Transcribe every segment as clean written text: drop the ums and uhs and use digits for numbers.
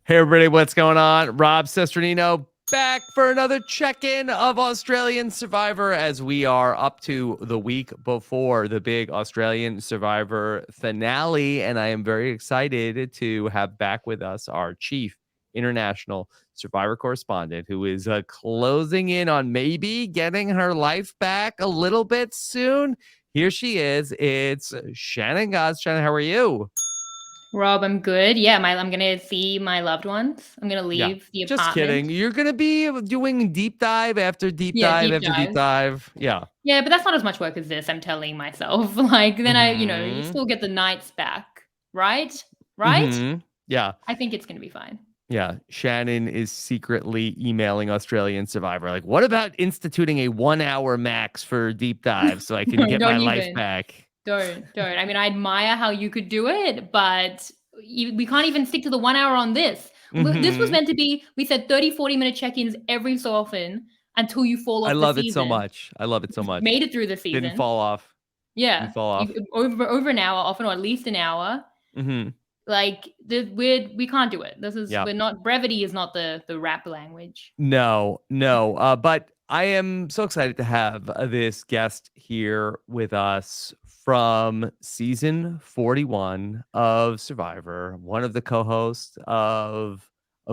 Hey everybody, what's going on? Rob Cesternino back for another check-in of Australian Survivor as we are up to the week before the big Australian Survivor finale. And I am very excited to have back with us our chief international Survivor correspondent who is closing in on maybe getting her life back a little bit soon. Here she is. It's Shannon Guss. Shannon, how are you? Rob, I'm good. Yeah, I'm gonna see my loved ones. I'm gonna Yeah, leave the just apartment. kidding. You're gonna be doing deep dive after deep Yeah, dive deep after deep dive. dive. Yeah. Yeah, but that's not as much work as this, I'm telling myself. Like, then you Mm-hmm. still get the nights back, right? Right? Mm-hmm. Yeah. I think it's gonna be fine. Yeah. Shannon is secretly emailing Australian Survivor. Like, what about instituting a 1 hour max for deep dive so I can No, get my don't life even. back? Don't. I mean, I admire how you could do it, but we can't even stick to the 1 hour on this. This was Mm-hmm. meant to be, we said 30, 40-minute check-ins every so often until you fall I off the love it so season. much. I love it so You've much. made it through the Didn't season. fall off. Didn't Yeah, fall you off. over an hour often, or at least an hour. Mm-hmm. Like, we can't do it. Yeah. We're not, brevity is not the rap language. No. But I am so excited to have this guest here with us from season 41 of Survivor, one of the co-hosts of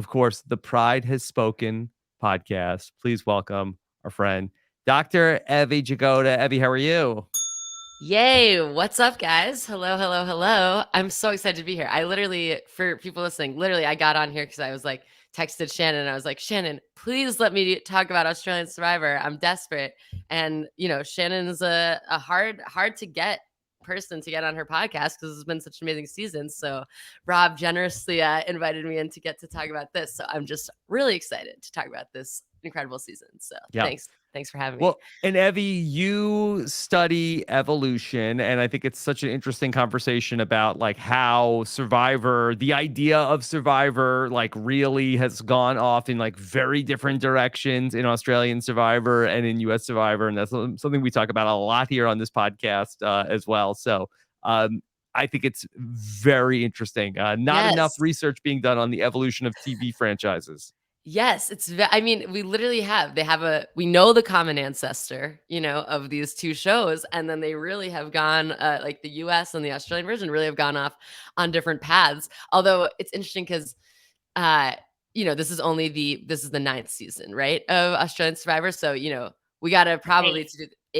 course, the Pride Has Spoken podcast. Please welcome our friend, Dr. Evvie Jagoda. Evvie, how are you? Yay. What's up, guys? Hello. I'm so excited to be here. I literally, for people listening, literally, I got on here because I was like, texted Shannon and I was like, Shannon, please let me talk about Australian Survivor. I'm desperate. And, Shannon's a hard to get person to get on her podcast because it's been such an amazing season. So Rob generously invited me in to get to talk about this. So I'm just really excited to talk about this incredible season. So Yeah. thanks for having me. Well, and Evie, you study evolution, and I think it's such an interesting conversation about like how Survivor, the idea of Survivor, like really has gone off in like very different directions in Australian Survivor and in U.S. Survivor, and that's something we talk about a lot here on this podcast as well. So. I think it's very interesting. Not enough Yes. research being done on the evolution of TV franchises. Yes, I mean, we literally we know the common ancestor, of these two shows. And then they really have gone, like the US and the Australian version really have gone off on different paths. Although it's interesting because, this is the ninth season, right, of Australian Survivor. So, we got to probably Eighth. to do the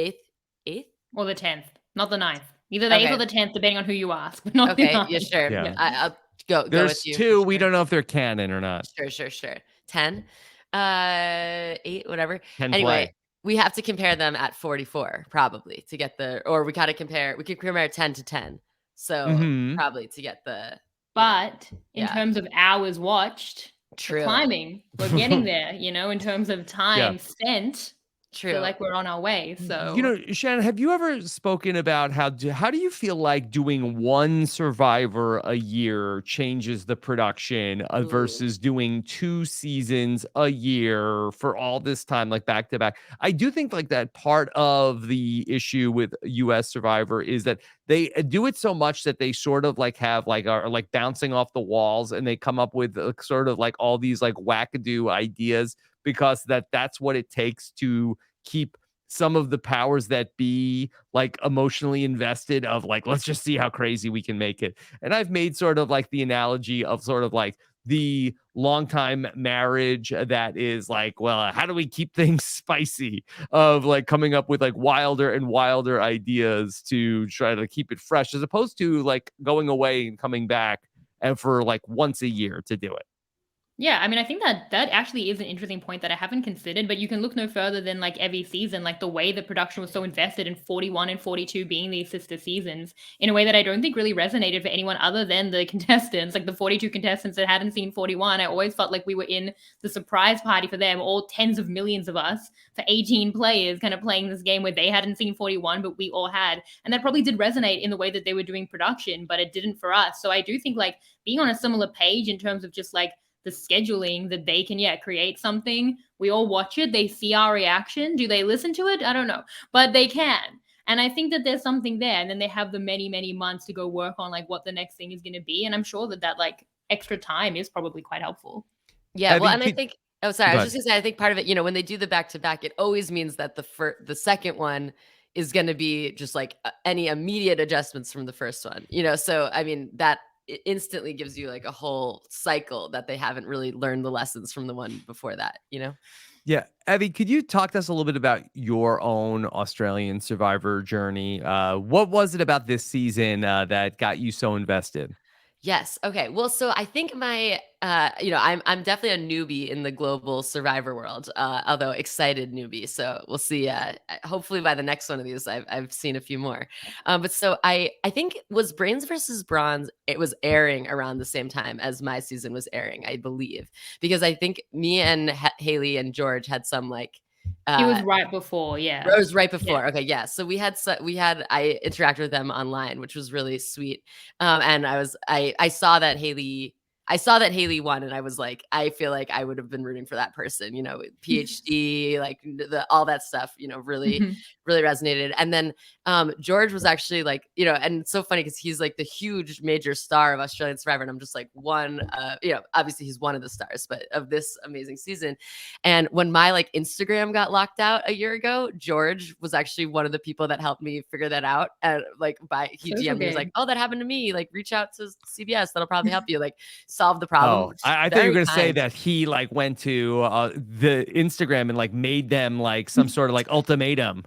eighth. Or the 10th, not the ninth. Either the 8th or Okay. the 10th, depending on who you ask, but not the Okay. Yeah, 9th. sure. Yeah. Yeah. I'll go with There's you for two. We sure. don't know if they're canon or not. Sure. 10, 8, whatever. 10 Anyway, play. we have to compare them at 44 probably to get or we could compare 10 to 10. So Mm-hmm. probably to get But in yeah, terms of hours watched, we're true. climbing. We're getting there, in terms of Yeah. time spent. True. Feel like we're on our way. So, Shannon, have you ever spoken about how do you feel like doing one Survivor a year changes the production Ooh. versus doing 2 seasons a year for all this time, like back to back? I do think like that part of the issue with US Survivor is that they do it so much that they sort of like have like are like bouncing off the walls and they come up with sort of like all these like wackadoo ideas because that's what it takes to keep some of the powers that be like emotionally invested of like let's just see how crazy we can make it. And I've made sort of like the analogy of sort of like the long time marriage that is like, well, how do we keep things spicy, of like coming up with like wilder and wilder ideas to try to keep it fresh as opposed to like going away and coming back and for like once a year to do it. yeah, I mean, I think that actually is an interesting point that I haven't considered, but you can look no further than like every season, like the way the production was so invested in 41 and 42 being these sister seasons in a way that I don't think really resonated for anyone other than the contestants, like the 42 contestants that hadn't seen 41. I always felt like we were in the surprise party for them, all tens of millions of us, for 18 players kind of playing this game where they hadn't seen 41, but we all had. And that probably did resonate in the way that they were doing production, but it didn't for us. So I do think like being on a similar page in terms of just like the scheduling that they can create something, we all watch it, they see our reaction, do they listen to it? I don't know, but they can. And I think that there's something there, and then they have the many months to go work on like what the next thing is going to be, and I'm sure that like extra time is probably quite helpful. Yeah, well, Evie, and I think oh, sorry, I go was ahead. just gonna say, I think part of it, when they do the back-to-back, it always means that the second one is gonna be just, like, any immediate adjustments from the first one, So, I mean, that instantly gives you, like, a whole cycle that they haven't really learned the lessons from the one before that, you know? Yeah. Evie, could you talk to us a little bit about your own Australian Survivor journey? What was it about this season that got you so invested? Yes. Okay. Well, so I think I'm definitely a newbie in the global survivor world, although excited newbie. So we'll see. Hopefully by the next one of these, I've seen a few more. But so I think was Brains versus Bronze. It was airing around the same time as my season was airing, I believe, because I think me and Haley and George had some like. It was right before, yeah. It was right before. Yeah. Okay, yeah. So I interacted with them online, which was really sweet. And I saw that Haley won, and I was like, I feel like I would have been rooting for that person, PhD, like all that stuff, really, Mhm. really resonated. And then George was actually like, and it's so funny because he's like the huge major star of Australian Survivor, and I'm just like one, obviously he's one of the stars, but of this amazing season. And when my like Instagram got locked out a year ago, George was actually one of the people that helped me figure that out. And he Social DM'd me, he was like, game. "Oh, that happened to me. Like, reach out to CBS. That'll probably help you like solve the problem." Oh, Which is I thought you were very gonna say kind. that he like went to the Instagram and like made them like some sort of like ultimatum.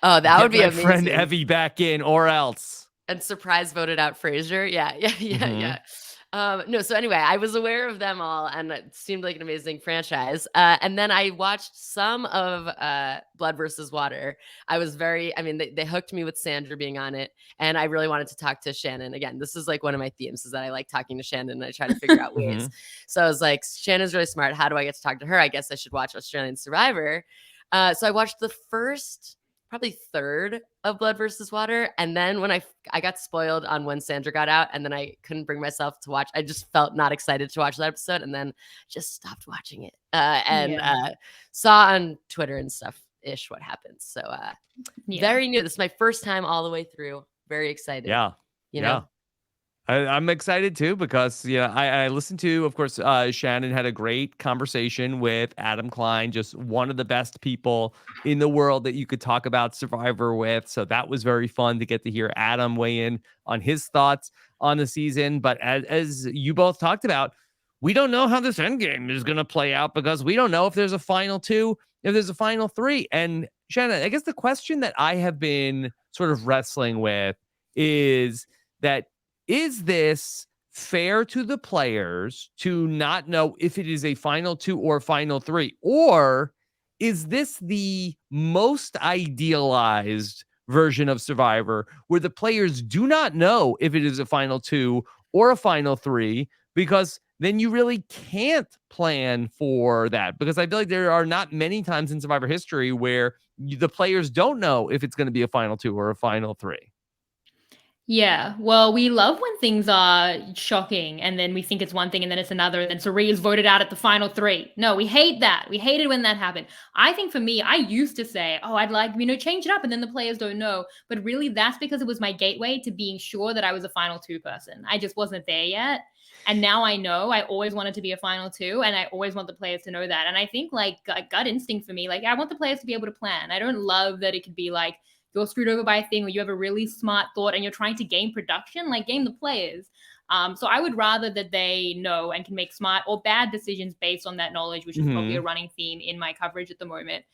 Oh, that would Get be my friend amazing. Evie back in or else. And surprise voted out Frasier. Yeah, yeah, yeah, Hmm. yeah. No, so anyway, I was aware of them all, and it seemed like an amazing franchise. And then I watched some of Blood versus Water. I mean, they hooked me with Sandra being on it, and I really wanted to talk to Shannon. Again, this is like one of my themes is that I like talking to Shannon, and I try to figure out ways. Hmm. So I was like, Shannon's really smart. How do I get to talk to her? I guess I should watch Australian Survivor. So I watched the first probably third of Blood versus Water. And then when I got spoiled on when Sandra got out, and then I couldn't bring myself to watch. I just felt not excited to watch that episode, and then just stopped watching it. And saw on Twitter and stuff ish what happens. So very new. This is my first time all the way through. Very excited. Yeah. You Yeah. know? I'm excited too because I listened to, of course, Shannon had a great conversation with Adam Klein, just one of the best people in the world that you could talk about Survivor with. So that was very fun to get to hear Adam weigh in on his thoughts on the season. But as you both talked about, we don't know how this end game is going to play out because we don't know if there's a final two, if there's a final three. And Shannon, I guess the question that I have been sort of wrestling with is that is this fair to the players to not know if it is a final two or final three? Or is this the most idealized version of Survivor where the players do not know if it is a final two or a final three? Because then you really can't plan for that. Because I feel like there are not many times in Survivor history where the players don't know if it's going to be a final two or a final three. Yeah, well, we love when things are shocking and then we think it's one thing and then it's another, and then Sari is voted out at the final three. No, we hate that. We hate it when that happened. I think for me, I used to say, oh, I'd like, change it up, and then the players don't know. But really, that's because it was my gateway to being sure that I was a final two person. I just wasn't there yet. And now I know I always wanted to be a final two, and I always want the players to know that. And I think like gut instinct for me, like I want the players to be able to plan. I don't love that it could be like, you're screwed over by a thing, or you have a really smart thought and you're trying to game production, like game the players. So I would rather that they know and can make smart or bad decisions based on that knowledge, which is probably a running theme in my coverage at the moment.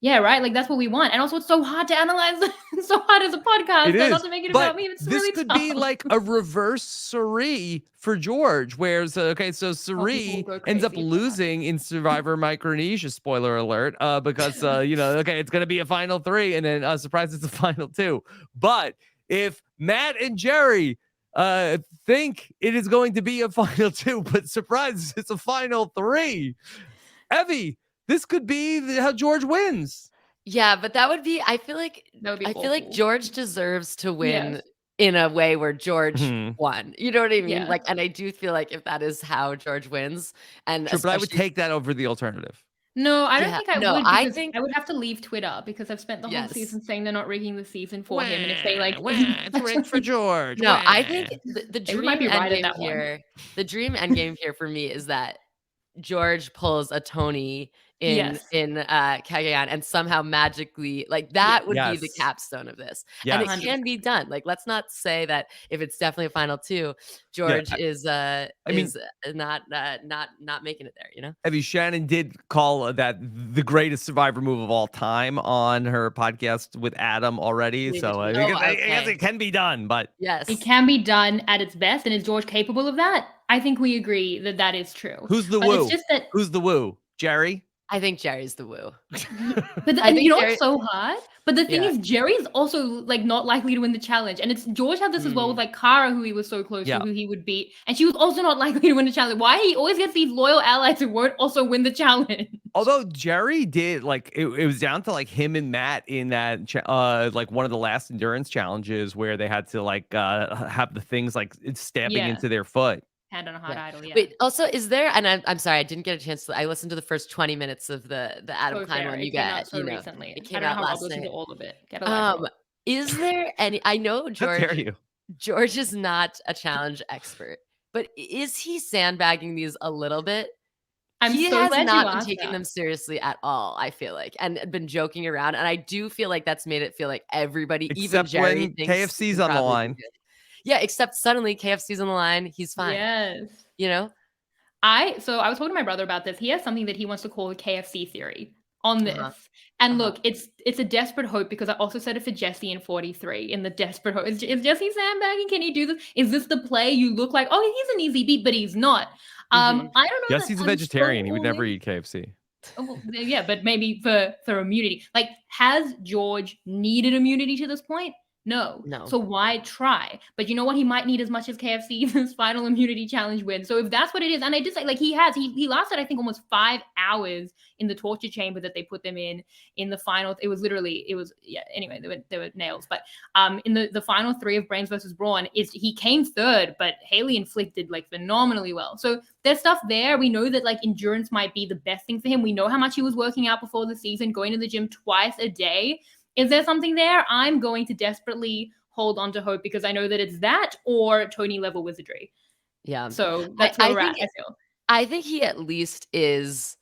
Yeah, right. Like that's what we want. And also, it's so hard to analyze. It's so hard as a podcast. It is, not to make it but about me. It's this really could tough. be like a reverse Sari for George, where so Sari ends up losing in Survivor Micronesia. Spoiler alert, because it's gonna be a final three, and then surprise, it's a final two. But if Matt and Jerry think it is going to be a final two, but surprise, it's a final three. Evie, this could be how George wins. Yeah, but that would be I feel like awful. George deserves to win in a way where George won. You know what I mean? Yeah. Like, and I do feel like if that is how George wins, and True, but I would take that over the alternative. No, I don't Yeah. think I No, would I because think I would have to leave Twitter because I've spent the whole yes. season saying they're not rigging the season for Wah, him, and if they like, wah, it's rigged for George. No, I Wah. think the they might dream be right in endgame that one. here, the dream endgame here for me is that George pulls a Tony Yes. in Cagayan and somehow magically like Yeah. that would be the Yes. capstone of this. And it Yes. can 100%. be done. Like let's not say that if it's definitely a final two, Yeah. George is I mean, not making it there, you know? Evvie, Shannon did call that the greatest Survivor move of all time on her podcast with Adam already. Leave it So to you. Oh, I guess okay. it can be done, but It Yes. can be done at its best, and is George capable of that? I think we agree that that is true. who's the But it's woo? just that Who's the woo? Jerry? I think Jerry's the woo. but I and you think know Jerry what's so hard? But the thing yeah. is, Jerry's also like not likely to win the challenge, and it's George had this as well with Mm. like Kara, who he was so close to, Yeah. who he would beat, and she was also not likely to win the challenge. Why he always gets these loyal allies who won't also win the challenge? Although Jerry did like it was down to like him and Matt in that like one of the last endurance challenges where they had to like have the things like stabbing Yeah, into their foot. hand on a hard Yeah. idol. Yeah, Wait, also, is there and I'm sorry, I didn't get a chance to I listened to the first 20 minutes of the Adam so Klein fair. one It you came out got, so you know, recently. it I came don't know out how Rob last listened night. to all of it. Get a life, Rob. Is there any I know How dare George you? George is not a challenge expert, but is he sandbagging these a little bit? I'm He so has glad you not been asked taking that. them seriously at all, I feel like, and been joking around, and I do feel like that's made it feel like everybody, even Except Jerry, when thinks he KFC's can on the probably do line. good. Yeah, except suddenly KFC's on the line, he's fine, Yes. you know? I was talking to my brother about this. He has something that he wants to call the KFC theory on Uh-huh, this. And uh-huh. look, it's a desperate hope because I also said it for Jesse in 43 in the desperate hope. Is Jesse sandbagging? Can he do this? Is this the play? You look like, oh, he's an easy beat, but he's not. Mhm. I don't know Yes, that he's a I'm so vegetarian. He would all never in. eat KFC. Oh, well, yeah, but maybe for immunity. Like, has George needed immunity to this point? No. No. So why try? But you know what? He might need as much as KFC this final immunity challenge win. So if that's what it is, and I did say like he lasted I think almost 5 hours in the torture chamber that they put them in the final. It was literally yeah. Anyway, there were nails, but in the final three of Brains versus Brawn is he came third, but Haley inflicted like phenomenally well. So there's stuff there. We know that like endurance might be the best thing for him. We know how much he was working out before the season, going to the gym twice a day. Is there something there? I'm going to desperately hold on to hope because I know that it's that or Tony level wizardry. Yeah. So that's where I we're at, think I feel. I think he at least is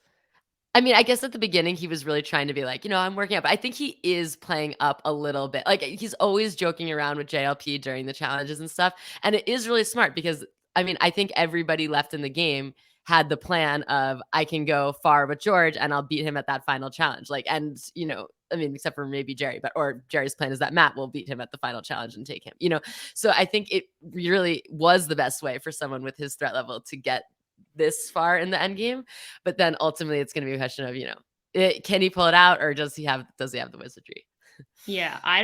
I mean, I guess at the beginning he was really trying to be like, you know, I'm working out, but I think he is playing up a little bit. Like he's always joking around with JLP during the challenges and stuff. And it is really smart because I mean, I think everybody left in the game had the plan of I can go far with George and I'll beat him at that final challenge. Like, and you know, I mean, except for maybe Jerry, but or Jerry's plan is that Matt will beat him at the final challenge and take him, you know. So I think it really was the best way for someone with his threat level to get this far in the end game. But then ultimately it's going to be a question of, you know, can he pull it out or does he have the wizardry? Yeah, I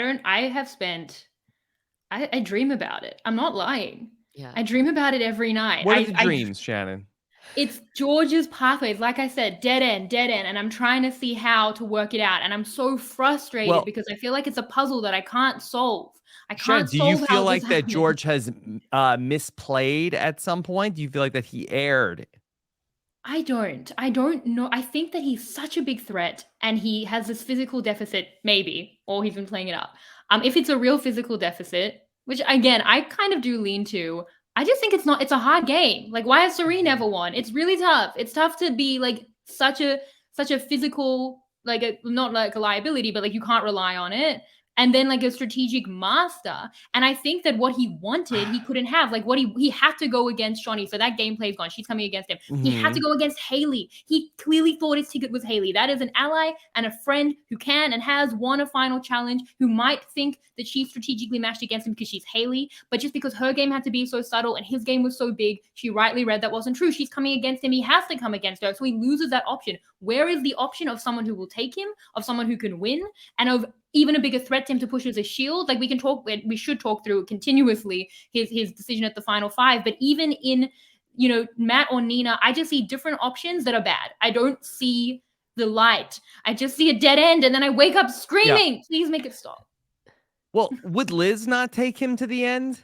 dream about it. I'm not lying. Yeah. I dream about it every night. What are the dreams, Shannon? It's George's pathways. Like I said, dead end. And I'm trying to see how to work it out. And I'm so frustrated because I feel like it's a puzzle that I can't solve. I Shannon, can't do you solve feel how like this that happened. George has misplayed at some point? Do you feel like that he erred? I don't know. I think that he's such a big threat and he has this physical deficit, maybe, or he's been playing it up. If it's a real physical deficit, which again, I kind of do lean to, I just think it's a hard game. Like, why has Serene never won? It's really tough. It's tough to be like such a physical, like not like a liability, but like you can't rely on it. And then like a strategic master. And I think that what he wanted, he couldn't have. Like what he had to go against Shawnee. So that gameplay is gone. She's coming against him. He had to go against Haley. He clearly thought his ticket was Haley. That is an ally and a friend who can and has won a final challenge, who might think that she's strategically matched against him because she's Haley. But just because her game had to be so subtle and his game was so big, she rightly read that wasn't true. She's coming against him. He has to come against her. So he loses that option. Where is the option of someone who will take him, of someone who can win, and of even a bigger threat to him to push as a shield? Like we should talk through continuously his decision at the final five. But even in, you know, Matt or Nina, I just see different options that are bad. I don't see the light. I just see a dead end, and then I wake up screaming, please make it stop. Well, would Liz not take him to the end?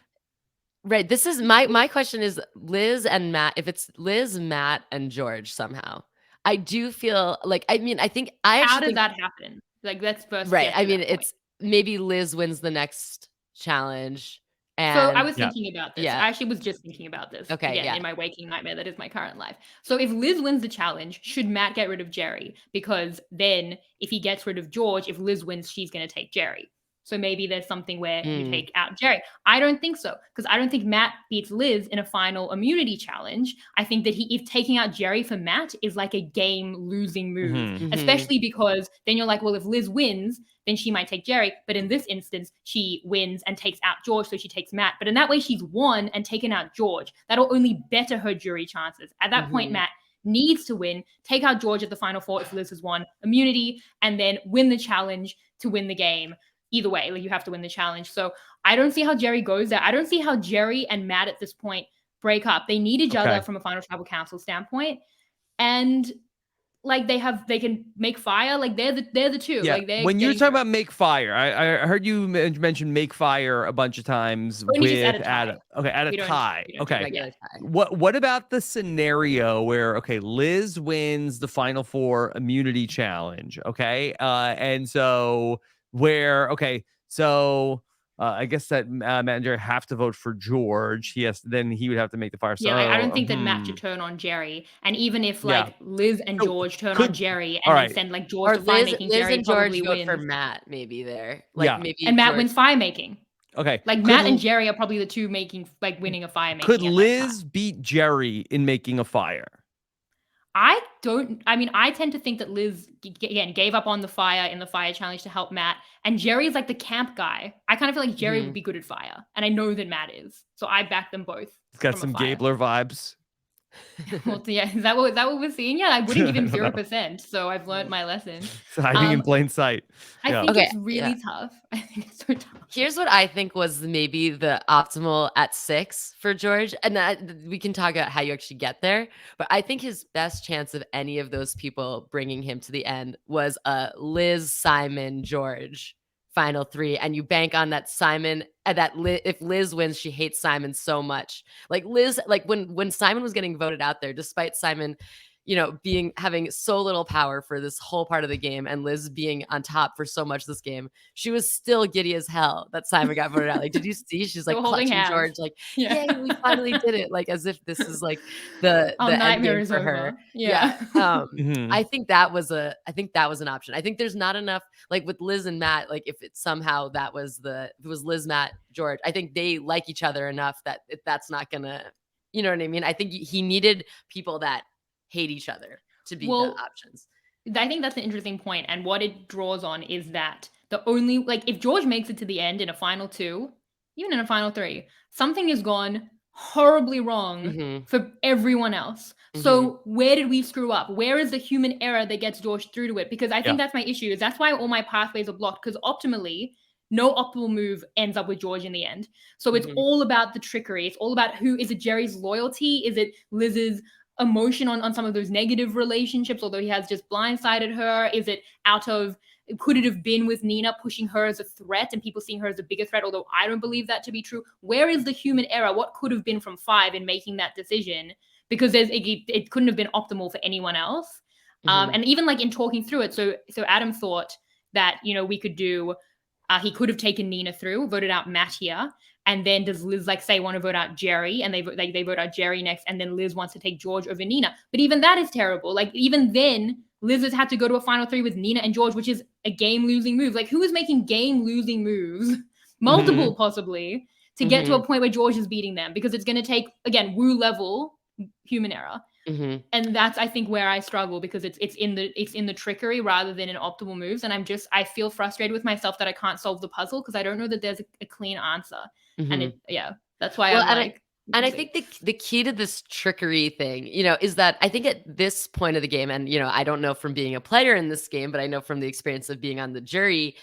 Right. This is my question is Liz and Matt. If it's Liz, Matt, and George somehow, I do feel like, I mean, I think I How actually did think, that happen? Like, let's first right. get I to mean, that point. it's maybe Liz wins the next challenge, So I and was Yeah. thinking about this. yeah. I actually was just thinking about this Okay. again Yeah. in my waking nightmare that is my current life. So if Liz wins the challenge, should Matt get rid of Jerry? Because then if he gets rid of George, if Liz wins, she's going to take Jerry. So maybe there's something where you Mm. take out Jerry. I don't think so, because I don't think Matt beats Liz in a final immunity challenge. I think that if taking out Jerry for Matt is like a game losing move, Mhm. Mhm. especially because then you're like, well, if Liz wins, then she might take Jerry. But in this instance, she wins and takes out George, so she takes Matt. But in that way, she's won and taken out George. That'll only better her jury chances. At that point, Mhm. Matt needs to win, take out George at the final four if Liz has won immunity, and then win the challenge to win the game. Either way, like you have to win the challenge. So I don't see how Jerry goes there. I don't see how Jerry and Matt at this point break up. They need each other Okay. from a final tribal council standpoint. And like they can make fire. Like they're the two. Yeah. Like they're When you're getting talking through. about make fire, I heard you mention make fire a bunch of times Only just at with a tie. Adam. Okay, at a We don't tie. we don't do Okay. yeah. Regular tie. What about the scenario where okay, Liz wins the final four immunity challenge, okay? And so where okay, so I guess that Matt and Jerry have to vote for George. Then he would have to make the fire. Yeah, I don't So think that Matt should turn on Jerry. And even if yeah. like Liz and So George turn on could Jerry all and then right. send like George Or to fire Liz, making, Liz Jerry and George probably vote for wins. Matt. Maybe there, Yeah. maybe And Matt George. wins fire making. Okay. Like Matt and Jerry are probably the two making like winning a fire making. Could at that time. Liz beat Jerry in making a fire? I mean, I tend to think that Liz again gave up on the fire in the fire challenge to help Matt, and Jerry's like the camp guy. I kind of feel like Jerry would Mhm. be good at fire, and I know that Matt is, so I back them both. It's got from some afire. Gabler vibes. Well, yeah, is that what we're seeing? Yeah, I wouldn't give him I don't know. 0%, so I've learned my lesson. It's hiding in Um, plain sight. I Yeah. think Okay, it's really tough. I think it's so tough. Here's what I think was maybe the optimal at 6 for George. And we can talk about how you actually get there. But I think his best chance of any of those people bringing him to the end was a Liz, Simon, George final 3. And you bank on that Simon, if Liz wins, she hates Simon so much. Like Liz, like when Simon was getting voted out there, despite Simon, having so little power for this whole part of the game and Liz being on top for so much this game, she was still giddy as hell that Simon got voted out. Like, did you see? She's like Still holding clutching hands. George, like, Yeah. yay, we finally did it. Like as if this is like the Our end nightmare game is for over. her. Yeah. Mhm. I think that was an option. I think there's not enough, like with Liz and Matt, like if it somehow if it was Liz, Matt, George, I think they like each other enough that that's not gonna, you know what I mean? I think he needed people that hate each other to be the options. I think that's an interesting point. And what it draws on is that the only, like, if George makes it to the end in a final 2, even in a final 3, something has gone horribly wrong Mhm. for everyone else. So where did we screw up? Where is the human error that gets George through to it? Because I think that's my issue. Is that's why all my pathways are blocked. Because optimally, no optimal move ends up with George in the end. So it's all about the trickery. It's all about is it Jerry's loyalty? Is it Liz's emotion on some of those negative relationships, although he has just blindsided her? Is it could it have been with Nina pushing her as a threat and people seeing her as a bigger threat, although I don't believe that to be true? Where is the human error? What could have been from 5 in making that decision? Because it couldn't have been optimal for anyone else. And even like in talking through it, so Adam thought that, we could do, he could have taken Nina through, voted out Matt here. And then does Liz say want to vote out Jerry, and they vote out Jerry next, and then Liz wants to take George over Nina. But even that is terrible. Like even then, Liz has had to go to a final 3 with Nina and George, which is a game losing move. Like who is making game losing moves, multiple possibly, to get to a point where George is beating them? Because it's going to take again Wu level human error. And that's I think where I struggle, because it's in the trickery rather than in optimal moves. And I feel frustrated with myself that I can't solve the puzzle because I don't know that there's a clean answer. And that's why I think the key to this trickery thing, is that I think at this point of the game, and I don't know from being a player in this game, but I know from the experience of being on the jury,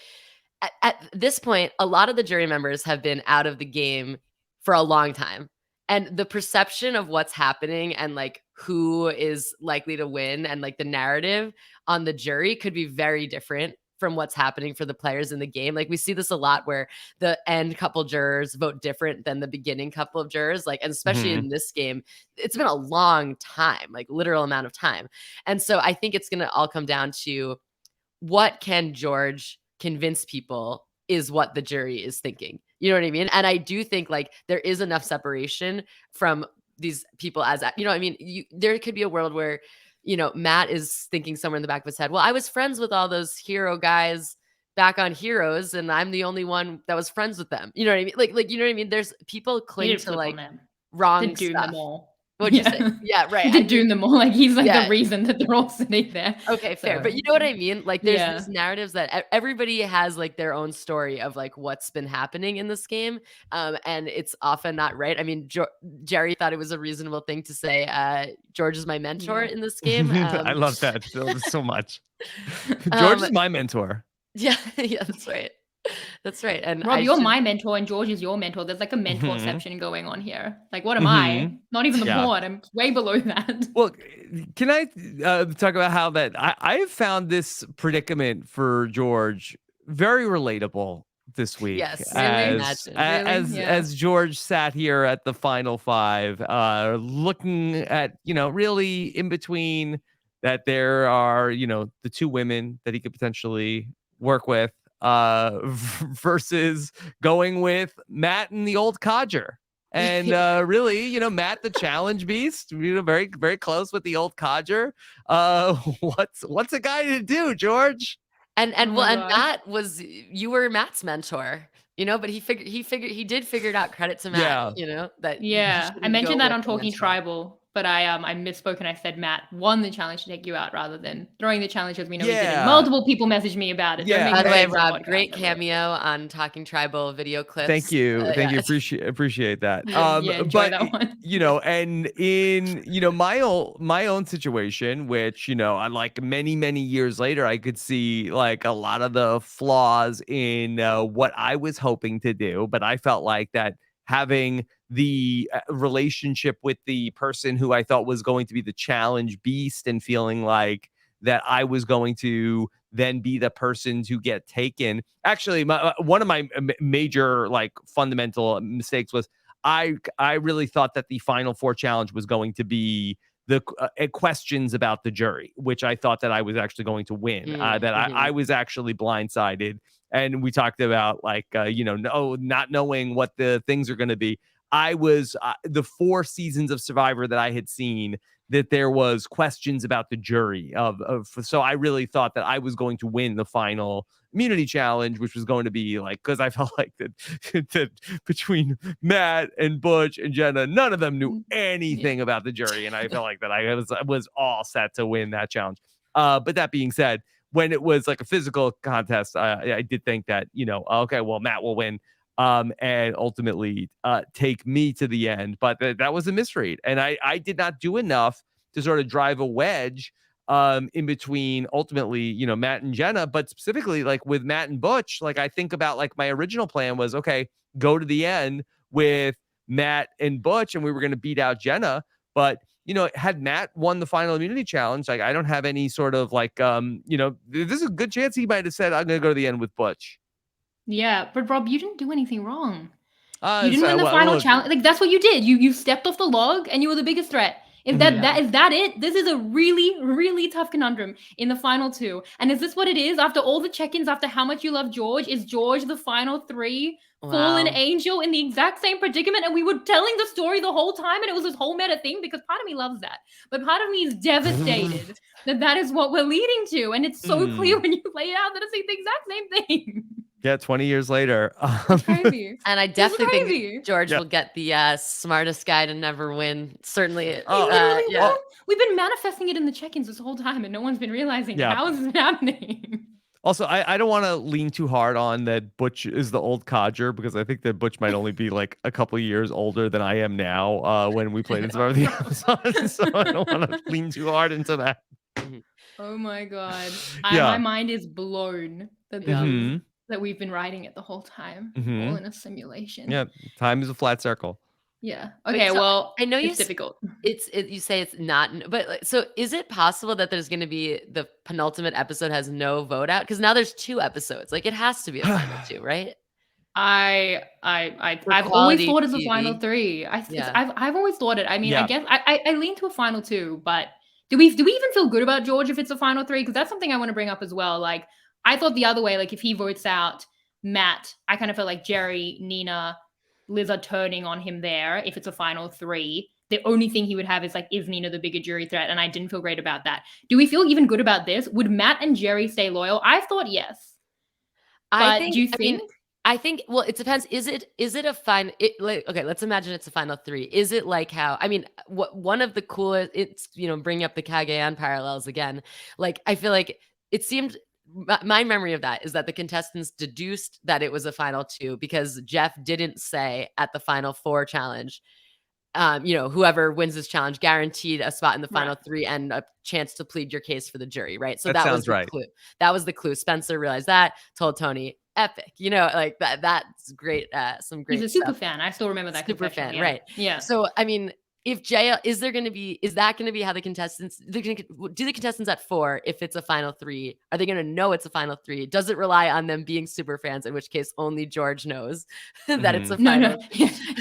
at this point, a lot of the jury members have been out of the game for a long time. And the perception of what's happening and like who is likely to win and like the narrative on the jury could be very different from what's happening for the players in the game. Like we see this a lot where the end couple jurors vote different than the beginning couple of jurors, like, and especially in this game, it's been a long time, like literal amount of time. And so I think it's going to all come down to what can George convince people is what the jury is thinking. You know what I mean? And I do think like there is enough separation from these people as, you know what I mean? There could be a world where, you know, Matt is thinking somewhere in the back of his head, well, I was friends with all those hero guys back on Heroes and I'm the only one that was friends with them. You know what I mean? Like, you know what I mean? There's people He cling did to flip like on them. wrong Did doom stuff. them all. What'd you say? Yeah, right. He did doom them all. Like he's like the reason that they're all sitting there. Okay, fair. So, But you know what I mean? Like there's these narratives that everybody has like their own story of like what's been happening in this game. And it's often not right. I mean, Jerry thought it was a reasonable thing to say, George is my mentor in this game. I love that so much. George is my mentor. Yeah, yeah, that's right. That's right. And Rob, you're my mentor and George is your mentor. There's like a mentorception going on here. Like, what am I? Not even the board. I'm way below that. Well, can I talk about how that I have found this predicament for George very relatable this week. Yes, as George sat here at the final five, looking at, you know, really in between that there are, you know, the two women that he could potentially work with, versus going with Matt and the old codger. And really, you know, Matt the challenge beast, you know, very, very close with the old codger. What's a guy to do, George? And Matt you were Matt's mentor, you know, but he did figure it out. Credit to Matt, you know, that I mentioned that on Talking Tribal. But I misspoke and I said Matt won the challenge to take you out rather than throwing the challenge as we know he did. Multiple people messaged me about it. Yeah. By the way, Rob, great cameo on Talking Tribal video clips. Thank you. Appreciate that. Enjoy that one. You know, and in, you know, my own situation, which, you know, I like many years later, I could see like a lot of the flaws in what I was hoping to do, but I felt like that having the relationship with the person who I thought was going to be the challenge beast and feeling like that I was going to then be the person to get taken. Actually, one of my major like fundamental mistakes was I really thought that the Final Four challenge was going to be the questions about the jury, which I thought that I was actually going to win, I was actually blindsided. And we talked about like, you know, not knowing what the things are going to be. I was the 4 seasons of Survivor that I had seen that there was questions about the jury so I really thought that I was going to win the final immunity challenge, which was going to be like, because I felt like that between Matt and Butch and Jenna, none of them knew anything about the jury. And I felt like that I was all set to win that challenge. But that being said, when it was like a physical contest, I did think that, you know, okay, well, Matt will win. And ultimately take me to the end. But that was a misread. And I did not do enough to sort of drive a wedge in between ultimately, you know, Matt and Jenna. But specifically like with Matt and Butch, like I think about like my original plan was, okay, go to the end with Matt and Butch and we were going to beat out Jenna. But, you know, had Matt won the final immunity challenge, like I don't have any sort of like, you know, there's a good chance he might have said, I'm going to go to the end with Butch. Yeah, but Rob, you didn't do anything wrong. You didn't win the final challenge. Like that's what you did. You stepped off the log and you were the biggest threat. Is that it? This is a really tough conundrum in the final 2. And is this what it is? After all the check-ins, after how much you love George, is George the final 3 fallen angel in the exact same predicament? And we were telling the story the whole time, and it was this whole meta thing because part of me loves that, but part of me is devastated that is what we're leading to. And it's so clear when you lay it out that it's the exact same thing. Yeah, 20 years later. It's crazy. And I definitely think George will get the smartest guy to never win. Certainly. We've been manifesting it in the check-ins this whole time, and no one's been realizing how is it happening. Also, I don't want to lean too hard on that Butch is the old codger, because I think that Butch might only be like a couple of years older than I am now when we played in Survivor the Amazon. So I don't want to lean too hard into that. Oh my God. My mind is blown that we've been riding it the whole time, all in a simulation. Yeah, time is a flat circle. Yeah. Wait, Okay. so Well, I know it's difficult. you say it's not, but like, so is it possible that there's going to be the penultimate episode has no vote out? Because now there's 2 episodes. Like it has to be a final 2, right? For I've always quality thought it's a final TV. 3. Yeah. I've always thought it. I mean, I Yeah. guess I lean to a final 2, but do we even feel good about George if it's a final 3? Because that's something I want to bring up as well. Like, I thought the other way, like if he votes out Matt, I kind of feel like Jerry, Nina, Liz are turning on him there if it's a final 3. The only thing he would have is like, is Nina the bigger jury threat? And I didn't feel great about that. Do we feel even good about this? Would Matt and Jerry stay loyal? I thought yes. I But think, do you I mean, think? I think, well, it depends. Is it a fine? Like, okay, let's imagine it's a final 3. Is it like how, I mean, what one of the coolest, it's, bringing up the Cagayan parallels again. Like, I feel like it seemed, my memory of that is that the contestants deduced that it was a final 2 because Jeff didn't say at the final 4 challenge, whoever wins this challenge guaranteed a spot in the final Right. 3 and a chance to plead your case for the jury, right? So That that was sounds the right. clue. That was the clue. Spencer realized that, told Tony, epic, like that's great. Some He's great a super stuff. fan. I still remember that Super confession. fan, Yeah. right? Yeah. So, I mean, if JL is that going to be how the contestants do the contestants at 4, if it's a final 3, are they going to know it's a final 3? Does it rely on them being super fans, in which case only George knows that it's a Mhm. No, final?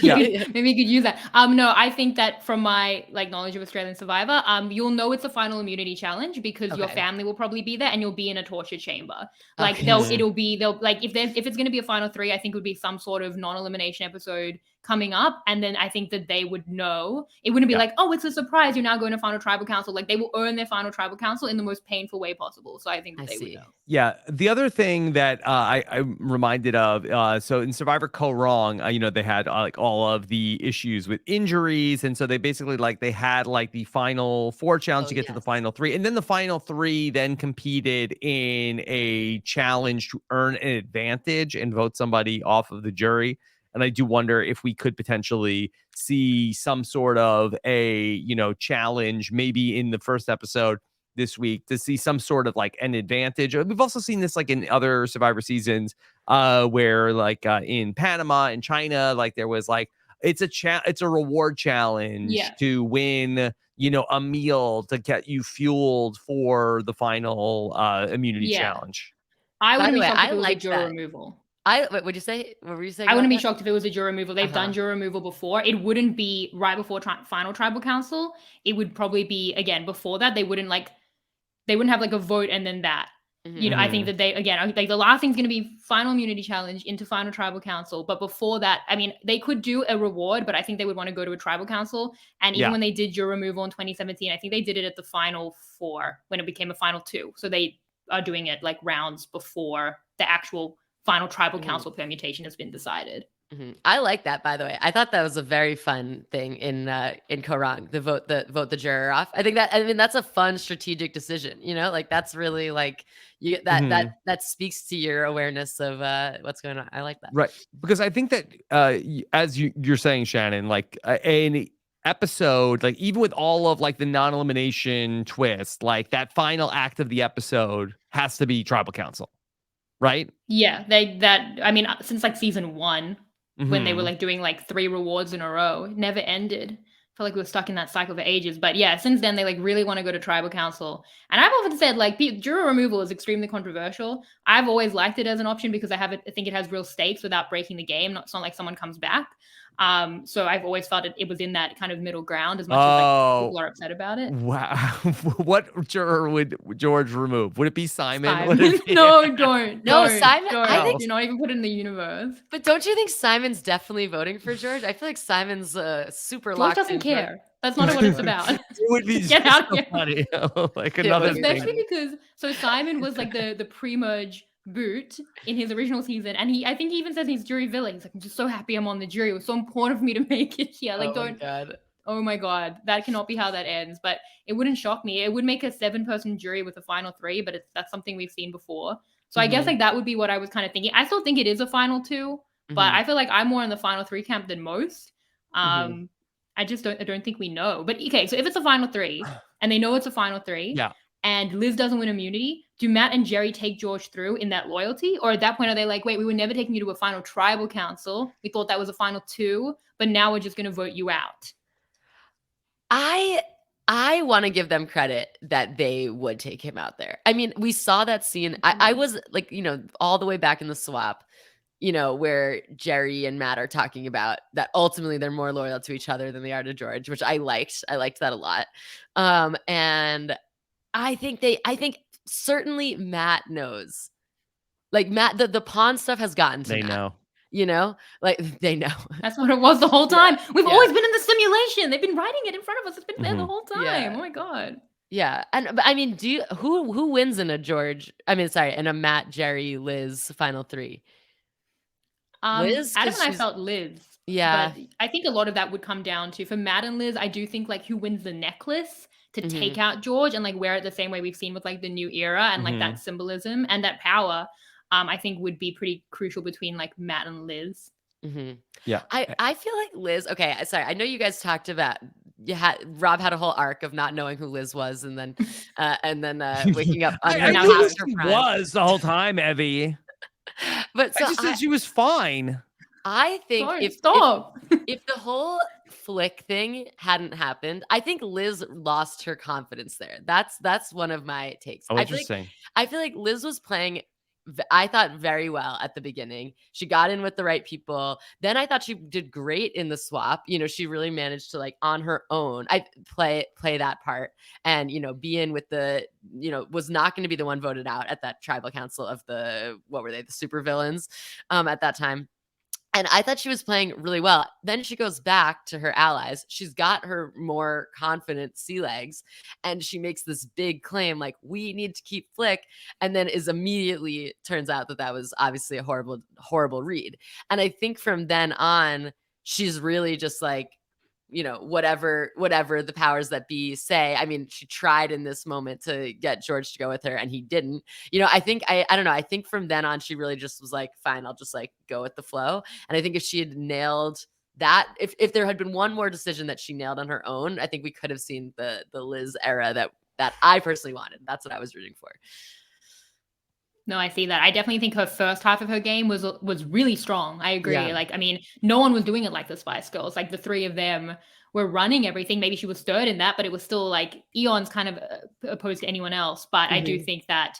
yeah. Maybe you could use that. No, I think that from my like knowledge of Australian Survivor, you'll know it's a final immunity challenge because your Okay. family will probably be there and you'll be in a torture chamber. Like Okay. they'll like if it's going to be a final 3, I think it would be some sort of non-elimination episode coming up, and then I think that they would know. It wouldn't be Yeah. like, oh, it's a surprise, you're now going to final tribal council. Like they will earn their final tribal council in the most painful way possible. So I think that they would know. Yeah. The other thing that I'm reminded of, so in Survivor Co. Wrong, they had like all of the issues with injuries. And so they basically they had like the final 4 challenge to get to the final 3. And then the final 3 then competed in a challenge to earn an advantage and vote somebody off of the jury. And I do wonder if we could potentially see some sort of a, challenge maybe in the first episode this week to see some sort of like an advantage. We've also seen this like in other Survivor seasons where like in Panama and China, like there was like it's a reward challenge to win, a meal to get you fueled for the final immunity challenge. I By wouldn't the be way, shocked if I it was a like juror that. removal. What would you say? What were you saying? I wouldn't be that? shocked if it was a juror removal. They've done juror removal before. It wouldn't be right before final tribal council. It would probably be again before that. They wouldn't have like a vote and then that. I think that they again like the last thing's going to be final immunity challenge into final tribal council. But before that, I mean, they could do a reward, but I think they would want to go to a tribal council. And even when they did juror removal in 2017, I think they did it at the final 4 when it became a final 2. So they are doing it like rounds before the actual final tribal council permutation has been decided. I like that, by the way. I thought that was a very fun thing in Korang, the vote the juror off. I think that's a fun strategic decision, like that's really like that speaks to your awareness of what's going on. I like that. Right. Because I think that as you're saying, Shannon, like an episode, like even with all of like the non-elimination twist, like that final act of the episode has to be tribal council. Right? Yeah, I mean, since like season 1, when they were like doing like 3 rewards in a row, it never ended. I feel like we were stuck in that cycle for ages. But yeah, since then they like really want to go to tribal council. And I've often said like juror removal is extremely controversial. I've always liked it as an option because I think it has real stakes without breaking the game. It's not like someone comes back. So I've always felt it was in that kind of middle ground as much as like people are upset about it. Wow. What juror would George remove? Would it be Simon? Would it be... No, don't. Simon. Don't. I think do not even put it in the universe. But don't you think Simon's definitely voting for George? I feel like Simon's super George locked doesn't in. care. That's not what it's about. It would be Get out of here. funny. Like another Especially because Simon was like the pre-merge boot in his original season, and I think he even says in his jury villa, he's like, I'm just so happy I'm on the jury. It was so important for me to make it here. Like, oh my god, that cannot be how that ends. But it wouldn't shock me. It would make a 7-person jury with a final 3, but that's something we've seen before. So I guess like that would be what I was kind of thinking. I still think it is a final 2, but I feel like I'm more in the final 3 camp than most. I don't think we know. But okay, so if it's a final 3 and they know it's a final 3, and Liz doesn't win immunity, do Matt and Jerry take George through in that loyalty? Or at that point, are they like, wait, we were never taking you to a final tribal council. We thought that was a final 2, but now we're just going to vote you out. I want to give them credit that they would take him out there. I mean, we saw that scene. I was like, all the way back in the swap, where Jerry and Matt are talking about that ultimately they're more loyal to each other than they are to George, which I liked. I liked that a lot. And I think certainly Matt knows. Like Matt, the pawn stuff has gotten to They Matt. know. Like they know. That's what it was the whole time. We've yeah. always been in the simulation. They've been writing it in front of us. It's been there the whole time. Yeah. Oh my God. Yeah. But I mean, who wins in a Matt, Jerry, Liz final 3? Liz? Adam and I felt Liz. Yeah. But I think a lot of that would come down to, for Matt and Liz, I do think like who wins the necklace to take out George and like wear it the same way we've seen with like the new era and like that symbolism and that power, I think would be pretty crucial between like Matt and Liz. Yeah. I feel like Liz, okay, sorry. I know you guys talked about Rob had a whole arc of not knowing who Liz was and then waking up on I her knew who past her she prime. was the whole time, Evvie. But so I just said she was fine. I think Sorry, if the whole flick thing hadn't happened, I think Liz lost her confidence there. That's one of my takes. Oh, interesting. I feel like Liz was playing, I thought, very well at the beginning. She got in with the right people. Then I thought she did great in the swap. She really managed to like on her own, I play that part and, be in with the, was not going to be the one voted out at that tribal council of the super villains at that time. And I thought she was playing really well. Then she goes back to her allies. She's got her more confident sea legs. And she makes this big claim like, we need to keep Flick. And then turns out that was obviously a horrible, horrible read. And I think from then on, she's really just like, whatever the powers that be say. I mean, she tried in this moment to get George to go with her and he didn't. I think, I don't know. I think from then on, she really just was like, fine, I'll just like go with the flow. And I think if she had nailed that, if there had been one more decision that she nailed on her own, I think we could have seen the Liz era that I personally wanted. That's what I was rooting for. No, I see that. I definitely think her first half of her game was really strong. I agree. Yeah. Like, I mean, no one was doing it like the Spice Girls. Like the 3 of them were running everything. Maybe she was third in that, but it was still like eons kind of opposed to anyone else. But I do think that,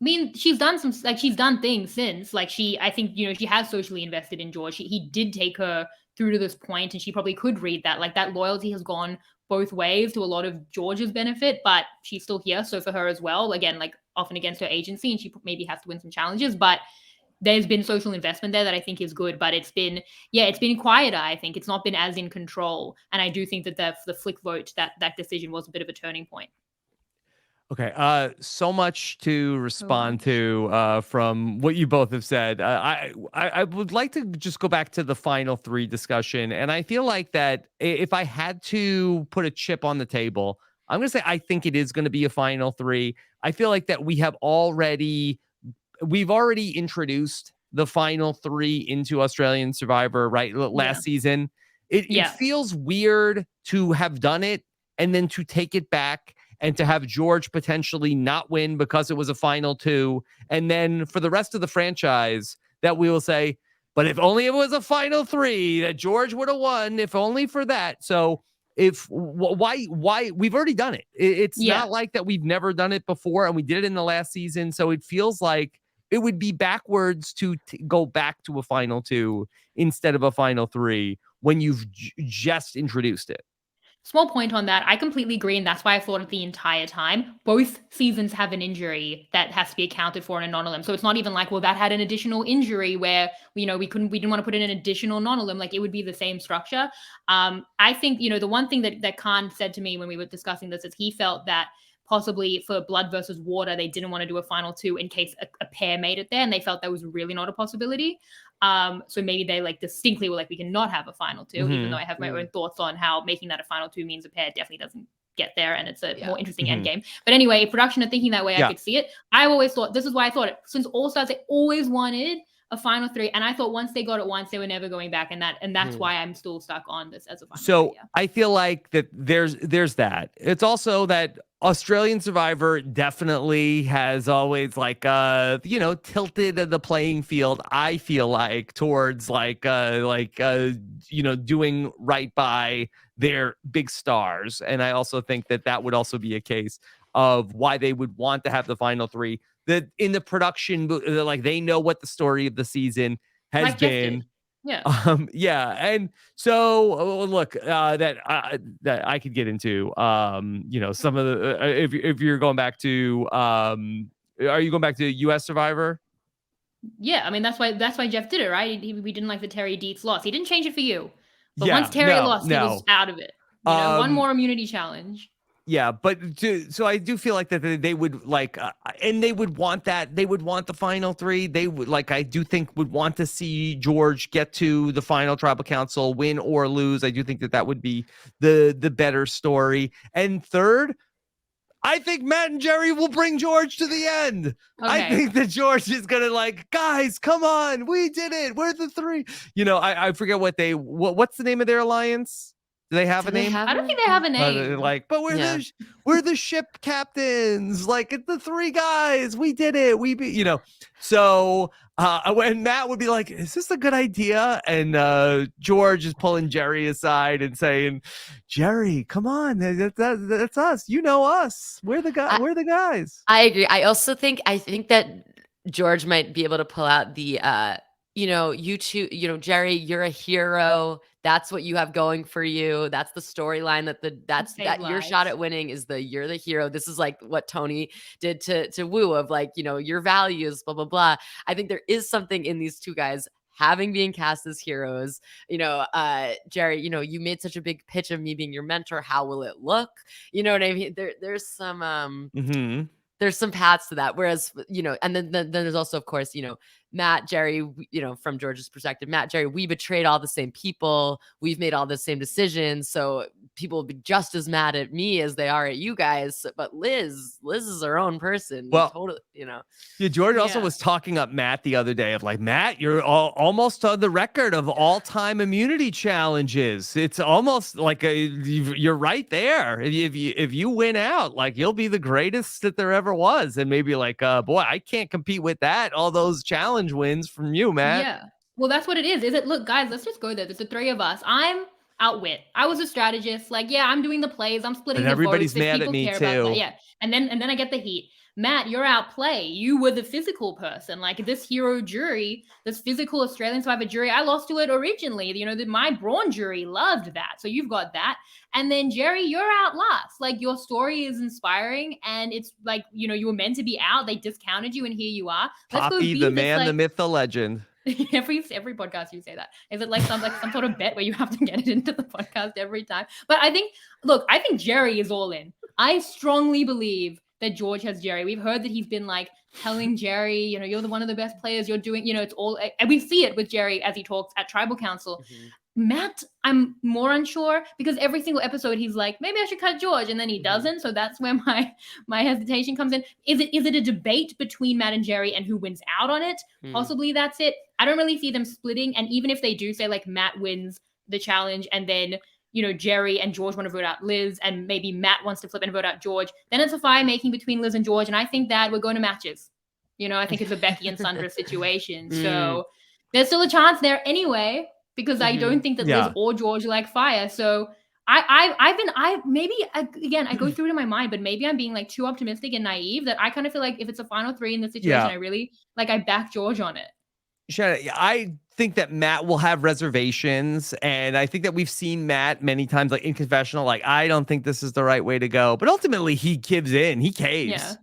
I mean, she's done things since. Like I think, she has socially invested in George. He did take her through to this point, and she probably could read that. Like that loyalty has gone both ways to a lot of George's benefit, but she's still here. So for her as well, again, like often against her agency, and she maybe has to win some challenges, but there's been social investment there that I think is good, but it's been quieter. I think it's not been as in control. And I do think that the Flick vote, that decision was a bit of a turning point. Okay. So much to respond to from what you both have said. I would like to just go back to the final 3 discussion. And I feel like that if I had to put a chip on the table, I'm going to say I think it is going to be a final 3. I feel like that we've already introduced the final 3 into Australian Survivor, right? Last season. It feels weird to have done it and then to take it back and to have George potentially not win because it was a final 2. And then for the rest of the franchise that we will say, but if only it was a final 3 that George would have won, if only for that. So why we've already done it. It's not like that we've never done it before and we did it in the last season. So it feels like it would be backwards to go back to a final 2 instead of a final 3 when you've just introduced it. Small point on that. I completely agree, and that's why I thought it the entire time. Both seasons have an injury that has to be accounted for in a non-elim. So it's not even like, well, that had an additional injury where we didn't want to put in an additional non-elim. Like it would be the same structure. I think the one thing that Khan said to me when we were discussing this is he felt that possibly for Blood versus Water, they didn't want to do a final 2 in case a pair made it there, and they felt that was really not a possibility. So maybe they like distinctly were like, we cannot have a final 2, even though I have my own thoughts on how making that a final 2 means a pair definitely doesn't get there, and it's a more interesting end game. But anyway, production are thinking that way. I could see it. I've always thought, this is why I thought it, since All Stars, they always wanted a final 3, and I thought once they got it once, they were never going back, and that's why I'm still stuck on this as a final 3. I feel like that there's that. It's also that Australian Survivor definitely has always like tilted the playing field, I feel like, towards doing right by their big stars. And I also think that would also be a case of why they would want to have the final three. That in the production, like they know what the story of the season has Like Jeff did. been. Yeah. Yeah, and so look, that I could get into, some of the if you're going back to, are you going back to U.S. Survivor? Yeah, I mean that's why Jeff did it, right? We didn't like the Terry Dietz loss. He didn't change it for you, but once Yeah, Terry lost, he was out of it. One Um, more immunity challenge. yeah, but so I do feel like that they would like, and they would want that. They would want the final three. They would like, I do think would want to see George get to the final tribal council, win or lose. I do think that would be the better story. And third, I think Matt and Jerry will bring George to the end. Okay. I think that George is gonna like, guys, come on, we did it. We're the three. I forget what's the name of their alliance. Do they have a name? I don't think they have a name. But we're the ship captains. Like, it's the three guys. We did it. So when Matt would be like, "Is this a good idea?" and George is pulling Jerry aside and saying, "Jerry, come on, that's us. You know us. We're the guys. We're the guys." I agree. I think that George might be able to pull out the you two, Jerry, you're a hero. That's what you have going for you. That's the storyline that your shot at winning is you're the hero. This is like what Tony did to Woo of like, your values, blah, blah, blah. I think there is something in these two guys having been cast as heroes. Jerry, you made such a big pitch of me being your mentor. How will it look? You know what I mean? There's some there's some paths to that. Whereas, and then there's also, of course, Matt, Jerry, from George's perspective, Matt, Jerry, we betrayed all the same people. We've made all the same decisions. So people will be just as mad at me as they are at you guys. But Liz is her own person. Well, totally, Yeah, George also was talking up Matt the other day of like, Matt, you're almost on the record of all-time immunity challenges. It's almost like you're right there. If you win out, like you'll be the greatest that there ever was. And maybe like, boy, I can't compete with that. All those challenge wins from you, Matt. Yeah. Well, that's what it is. Look, guys, let's just go there. There's the three of us. I'm outwit. I was a strategist. Like, yeah, I'm doing the plays. I'm splitting And the everybody's votes. mad at me too. Yeah. And then I get the heat. Matt, you're outplay. You were the physical person. Like this hero jury, this physical Australian Survivor jury, I lost to it originally. My brawn jury loved that. So you've got that. And then Jerry, you're out last. Like your story is inspiring, and it's like you were meant to be out. They discounted you, and here you are. Poppy, the man, the myth, the legend. Every podcast you say that. Is it like some sort of bet where you have to get it into the podcast every time? But I think Jerry is all in. I strongly believe that George has Jerry. We've heard that he's been like telling Jerry, you're one of the best players. You're doing, it's all, and we see it with Jerry as he talks at Tribal Council. Mm-hmm. Matt, I'm more unsure because every single episode he's like, maybe I should cut George, and then he doesn't. So that's where my hesitation comes in. Is it a debate between Matt and Jerry and who wins out on it? Possibly that's it. I don't really see them splitting. And even if they do say like Matt wins the challenge and then Jerry and George want to vote out Liz, and maybe Matt wants to flip and vote out George, then it's a fire making between Liz and George. And I think that we're going to matches. I think it's a Becky and Sandra situation. So there's still a chance there anyway, because I don't think that Liz or George like fire. So I go through it in my mind, but maybe I'm being like too optimistic and naive that I kind of feel like if it's a final three in this situation, I really I back George on it. Shannon, I think that Matt will have reservations, and I think that we've seen Matt many times, like in confessional, like I don't think this is the right way to go. But ultimately, he gives in, he caves.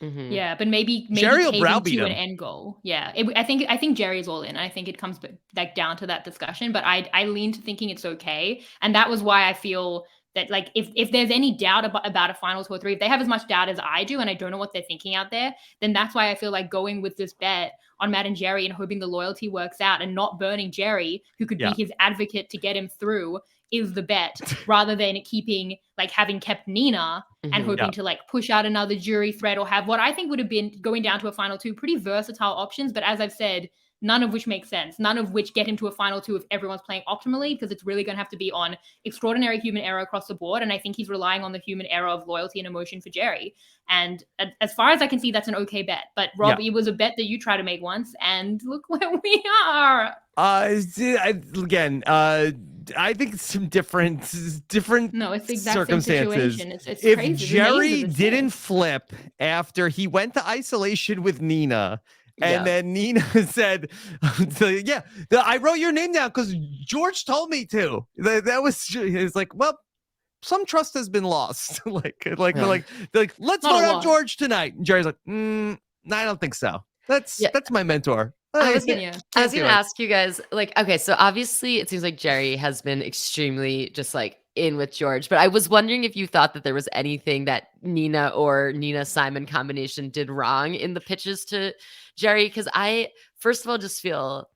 Yeah, yeah, but maybe Jerry will browbeat to him. an end goal. Yeah, I think Jerry's all in. I think it comes like down to that discussion. But I lean to thinking it's okay, and that was why I feel that like if there's any doubt about a final 2 or 3, if they have as much doubt as I do, and I don't know what they're thinking out there, then that's why I feel like going with this bet on Matt and Jerry and hoping the loyalty works out and not burning Jerry, who could be his advocate to get him through, is the bet, rather than having kept Nina and hoping to like push out another jury threat or have what I think would have been going down to a final 2 pretty versatile options. But as I've said, none of which makes sense, none of which get him to a final two if everyone's playing optimally, because it's really going to have to be on extraordinary human error across the board. And I think he's relying on the human error of loyalty and emotion for Jerry. And as far as I can see, that's an okay bet. But Rob, it was a bet that you tried to make once, and look where we are. Again, I think it's some different no, it's the exact circumstances. Same situation. It's if crazy. Jerry didn't flip after he went to isolation with Nina, and then Nina said, "Yeah, I wrote your name down because George told me to." That was, it's like, well, some trust has been lost. They're like, let's vote out George tonight. And Jerry's like, I don't think so. That's my mentor. I was going to ask you guys, like, okay, so obviously it seems like Jerry has been extremely just like in with George, but I was wondering if you thought that there was anything that Nina or Nina-Simon combination did wrong in the pitches to Jerry, because I, first of all, just feel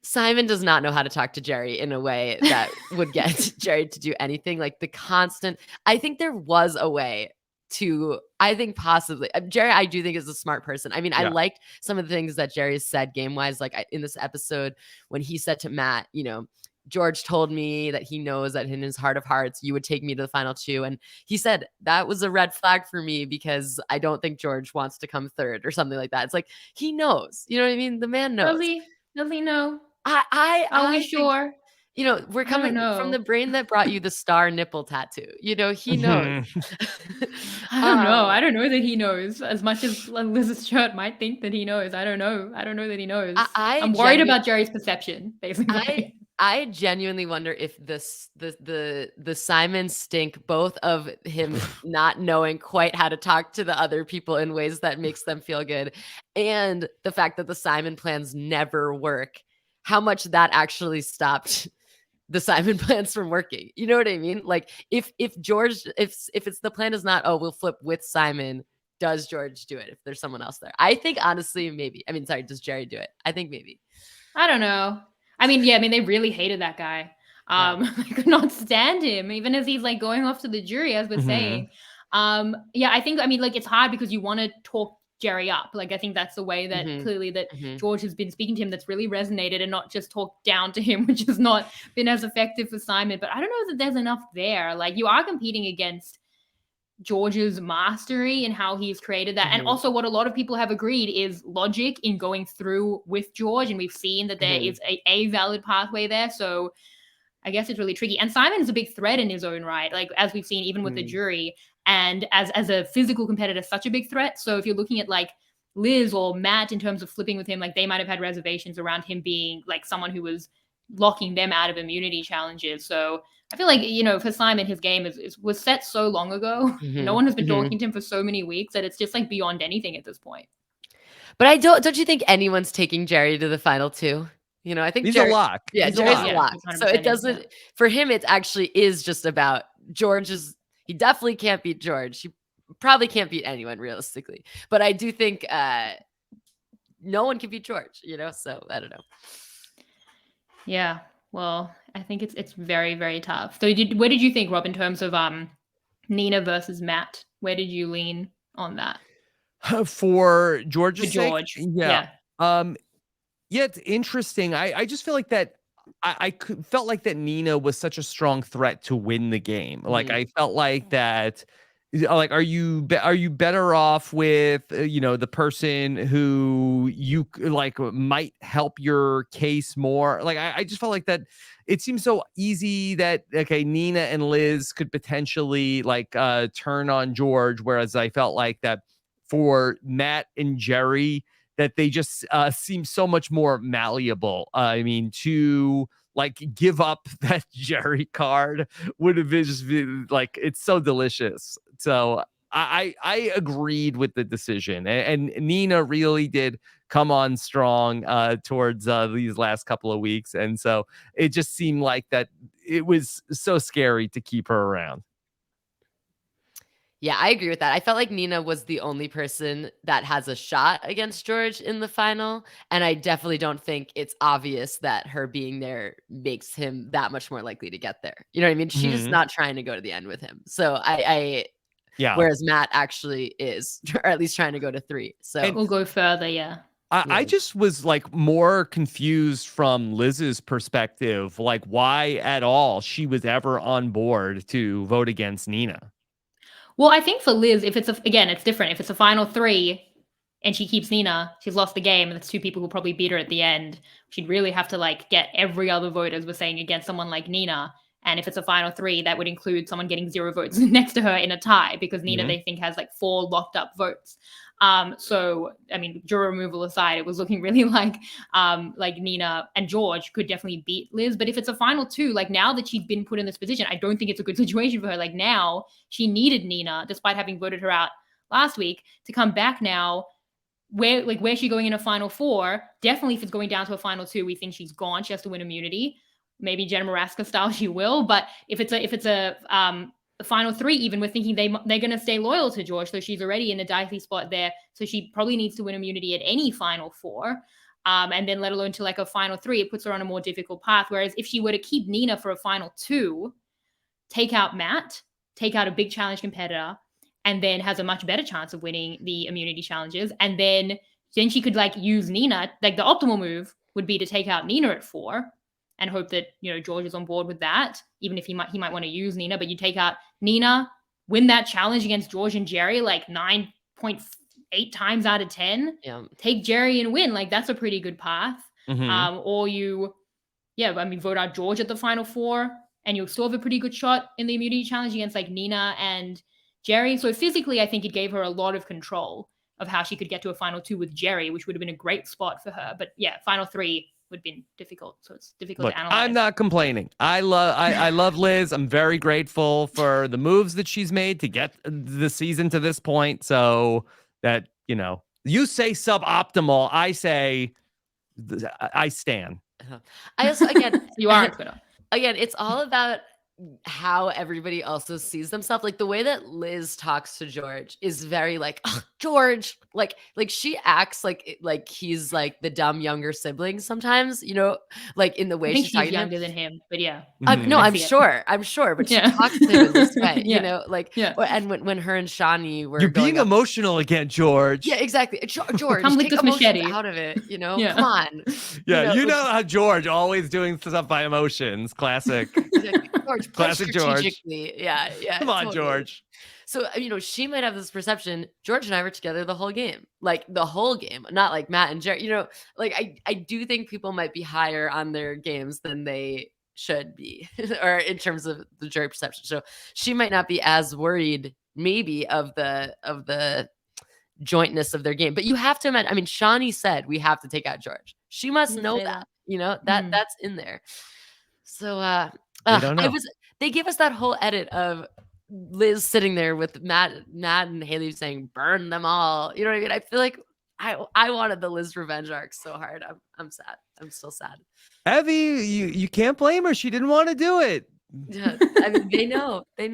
Simon does not know how to talk to Jerry in a way that would get Jerry to do anything. Like the constant, I think there was a way to, I think possibly, Jerry, I do think is a smart person. I mean, I liked some of the things that Jerry said game-wise, like in this episode when he said to Matt, you know, George told me that he knows that in his heart of hearts, you would take me to the final two. And he said, that was a red flag for me because I don't think George wants to come third or something like that. It's like, he knows, you know what I mean? The man knows. Does he know? Are we sure? You know, we're coming from the brain that brought you the star nipple tattoo. You know, he knows. I don't know that he knows as much as Liz's shirt might think that he knows. I don't know that he knows. I'm worried about Jerry's perception, basically. I genuinely wonder if the Simon stink, both of him not knowing quite how to talk to the other people in ways that makes them feel good, and the fact that the Simon plans never work, how much that actually stopped the Simon plans from working. You know what I mean? Like if George, if it's the plan is not, oh, we'll flip with Simon, does George do it if there's someone else there? I think honestly, maybe. I mean, sorry, does Jerry do it? I think maybe. I don't know. I mean, they really hated that guy. They could not stand him, even as he's like going off to the jury, as we're saying. I think, I mean, like it's hard because you want to talk Jerry up. Like, I think that's the way that clearly that George has been speaking to him that's really resonated, and not just talk down to him, which has not been as effective for Simon. But I don't know that there's enough there. Like, you are competing against George's mastery and how he's created that. And also what a lot of people have agreed is logic in going through with George. And we've seen that there is a valid pathway there. So I guess it's really tricky. And Simon is a big threat in his own right. Like, as we've seen, even with the jury, and as a physical competitor, such a big threat. So if you're looking at like Liz or Matt in terms of flipping with him, like they might have had reservations around him being like someone who was locking them out of immunity challenges. So I feel like, you know, for Simon, his game was set so long ago. No one has been talking to him for so many weeks that it's just like beyond anything at this point. But don't you think anyone's taking Jerry to the final two? You know, I think he's Jerry, a lock. Yeah, Jerry's a lock. So it doesn't, for him, it actually is just about George's. He definitely can't beat George. He probably can't beat anyone realistically. But I do think no one can beat George, you know? So I don't know. Yeah. Well, I think it's very, very tough. So where did you think, Rob, in terms of Nina versus Matt? Where did you lean on that? For George's George. Sake? Yeah. It's interesting. I just feel like that I felt like that Nina was such a strong threat to win the game. Like I felt like that. Like, are you better off with the person who you like might help your case more? Like I just felt like that. It seems so easy that Nina and Liz could potentially like turn on George, whereas I felt like that for Matt and Jerry, that they just seem so much more malleable. I mean, to like give up that Jerry card would have been like, it's so delicious. So I agreed with the decision, and Nina really did come on strong towards these last couple of weeks, and so it just seemed like that it was so scary to keep her around. Yeah, I agree with that. I felt like Nina was the only person that has a shot against George in the final. And I definitely don't think it's obvious that her being there makes him that much more likely to get there. You know what I mean? She's not trying to go to the end with him. So whereas Matt actually is, or at least trying to go to 3. So we'll go further. Yeah. I just was like more confused from Liz's perspective, like why at all she was ever on board to vote against Nina. Well, I think for Liz, if it's again, it's different. If it's a final three and she keeps Nina, she's lost the game, and there's two people who probably beat her at the end. She'd really have to like get every other vote, as we're saying, against someone like Nina. And if it's a final three, that would include someone getting 0 votes next to her in a tie, because Nina, they think, has like 4 locked up votes. So I mean, juror removal aside, it was looking really like Nina and George could definitely beat Liz. But if it's a final 2, like now that she's been put in this position, I don't think it's a good situation for her. Like now she needed Nina, despite having voted her out last week, to come back now. Where's she going in a final 4? Definitely, if it's going down to a final 2, we think she's gone. She has to win immunity. Maybe Jenna Maraska style, she will. But if it's a final 3, even, we're thinking they're going to stay loyal to George, so she's already in a dicey spot there. So she probably needs to win immunity at any final 4, and then let alone to like a final 3, it puts her on a more difficult path. Whereas if she were to keep Nina for a final 2, take out Matt, take out a big challenge competitor, and then has a much better chance of winning the immunity challenges. And then she could like use Nina. Like the optimal move would be to take out Nina at 4 and hope that, George is on board with that, even if he might want to use Nina. But you take out Nina, win that challenge against George and Jerry like 9.8 times out of 10. Yeah. Take Jerry and win. Like that's a pretty good path. Or vote out George at the final 4, and you'll still have a pretty good shot in the immunity challenge against like Nina and Jerry. So physically, I think it gave her a lot of control of how she could get to a final 2 with Jerry, which would have been a great spot for her. But yeah, final 3 would have been difficult. So it's difficult to analyze. I'm not complaining. I love Liz. I'm very grateful for the moves that she's made to get the season to this point. So that, you say suboptimal, I say I stand. I also, again, you are on Twitter. Again, it's all about how everybody also sees themselves. Like the way that Liz talks to George is very like, oh, George, like she acts like he's like the dumb younger sibling sometimes, like in the way she's talking younger than him, but yeah. No, I'm sure, but she talks to him in this way, and when her and Shani were, you're being emotional again, George. Yeah, exactly. George, come with take this machete out of it, come on. Yeah, how George always doing stuff by emotions. Classic. Exactly. George, classic George. Yeah. Come on, totally. George. So, she might have this perception, George and I were together the whole game. Like the whole game, not like Matt and Jerry. Like I do think people might be higher on their games than they should be, or in terms of the jury perception. So she might not be as worried maybe of the jointness of their game. But you have to imagine, Shani said we have to take out George. She must know that. That's in there. So they don't know. They gave us that whole edit of Liz sitting there with Matt and Haley saying, burn them all. You know what I mean? I feel like I wanted the Liz revenge arc so hard. I'm sad. I'm still sad. Evvie, you can't blame her. She didn't want to do it. Yeah, they know. I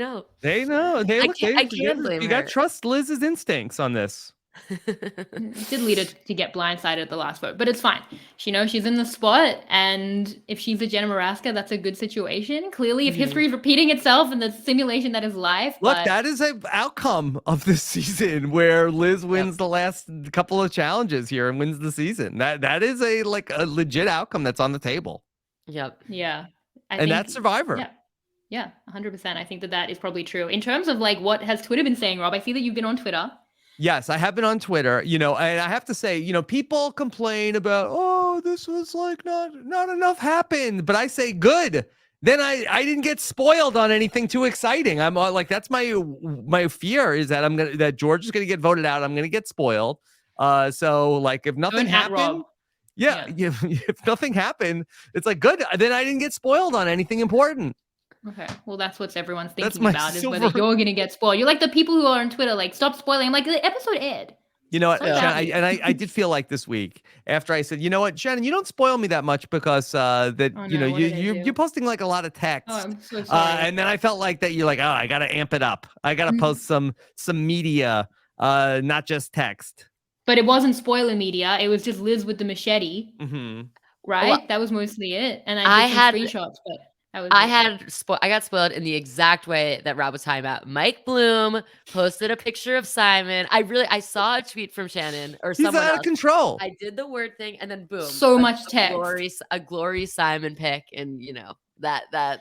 can't blame her. You got to trust Liz's instincts on this. It did lead her to get blindsided at the last vote, but it's fine. She knows she's in the spot, and if she's a Jenna Maraska, that's a good situation. Clearly, if history is repeating itself in the simulation that is life. Look, that is an outcome of this season where Liz wins the last couple of challenges here and wins the season. That is a legit outcome that's on the table. Yep. Yeah. And that's Survivor. Yeah, 100%. I think that is probably true. In terms of what has Twitter been saying, Rob? I see that you've been on Twitter. Yes, I have been on Twitter, and I have to say, people complain about, oh, this was not enough happened, but I say good. Then I didn't get spoiled on anything too exciting. I'm that's my fear is that that George is gonna get voted out. I'm gonna get spoiled. So if nothing happened, if nothing happened, it's good. Then I didn't get spoiled on anything important. Okay, well, that's what everyone's thinking about is whether you're going to get spoiled. You're like the people who are on Twitter, stop spoiling. I'm like, the episode aired. You know what, Shannon, I did feel like this week after I said, you know what, Shannon, you don't spoil me that much because you're posting a lot of text. Oh, I'm so sorry. And then I felt like that you're like, oh, I got to amp it up. I got to post some media, not just text. But it wasn't spoiler media. It was just Liz with the machete. Mm-hmm. Right? Well, that was mostly it. And I did some screenshots, but I got spoiled in the exact way that Rob was talking about. Mike Bloom posted a picture of Simon. I saw a tweet from Shannon or He's someone out else. of control. I did the word thing, and then boom, So much text. a glory Simon pick, and that's right.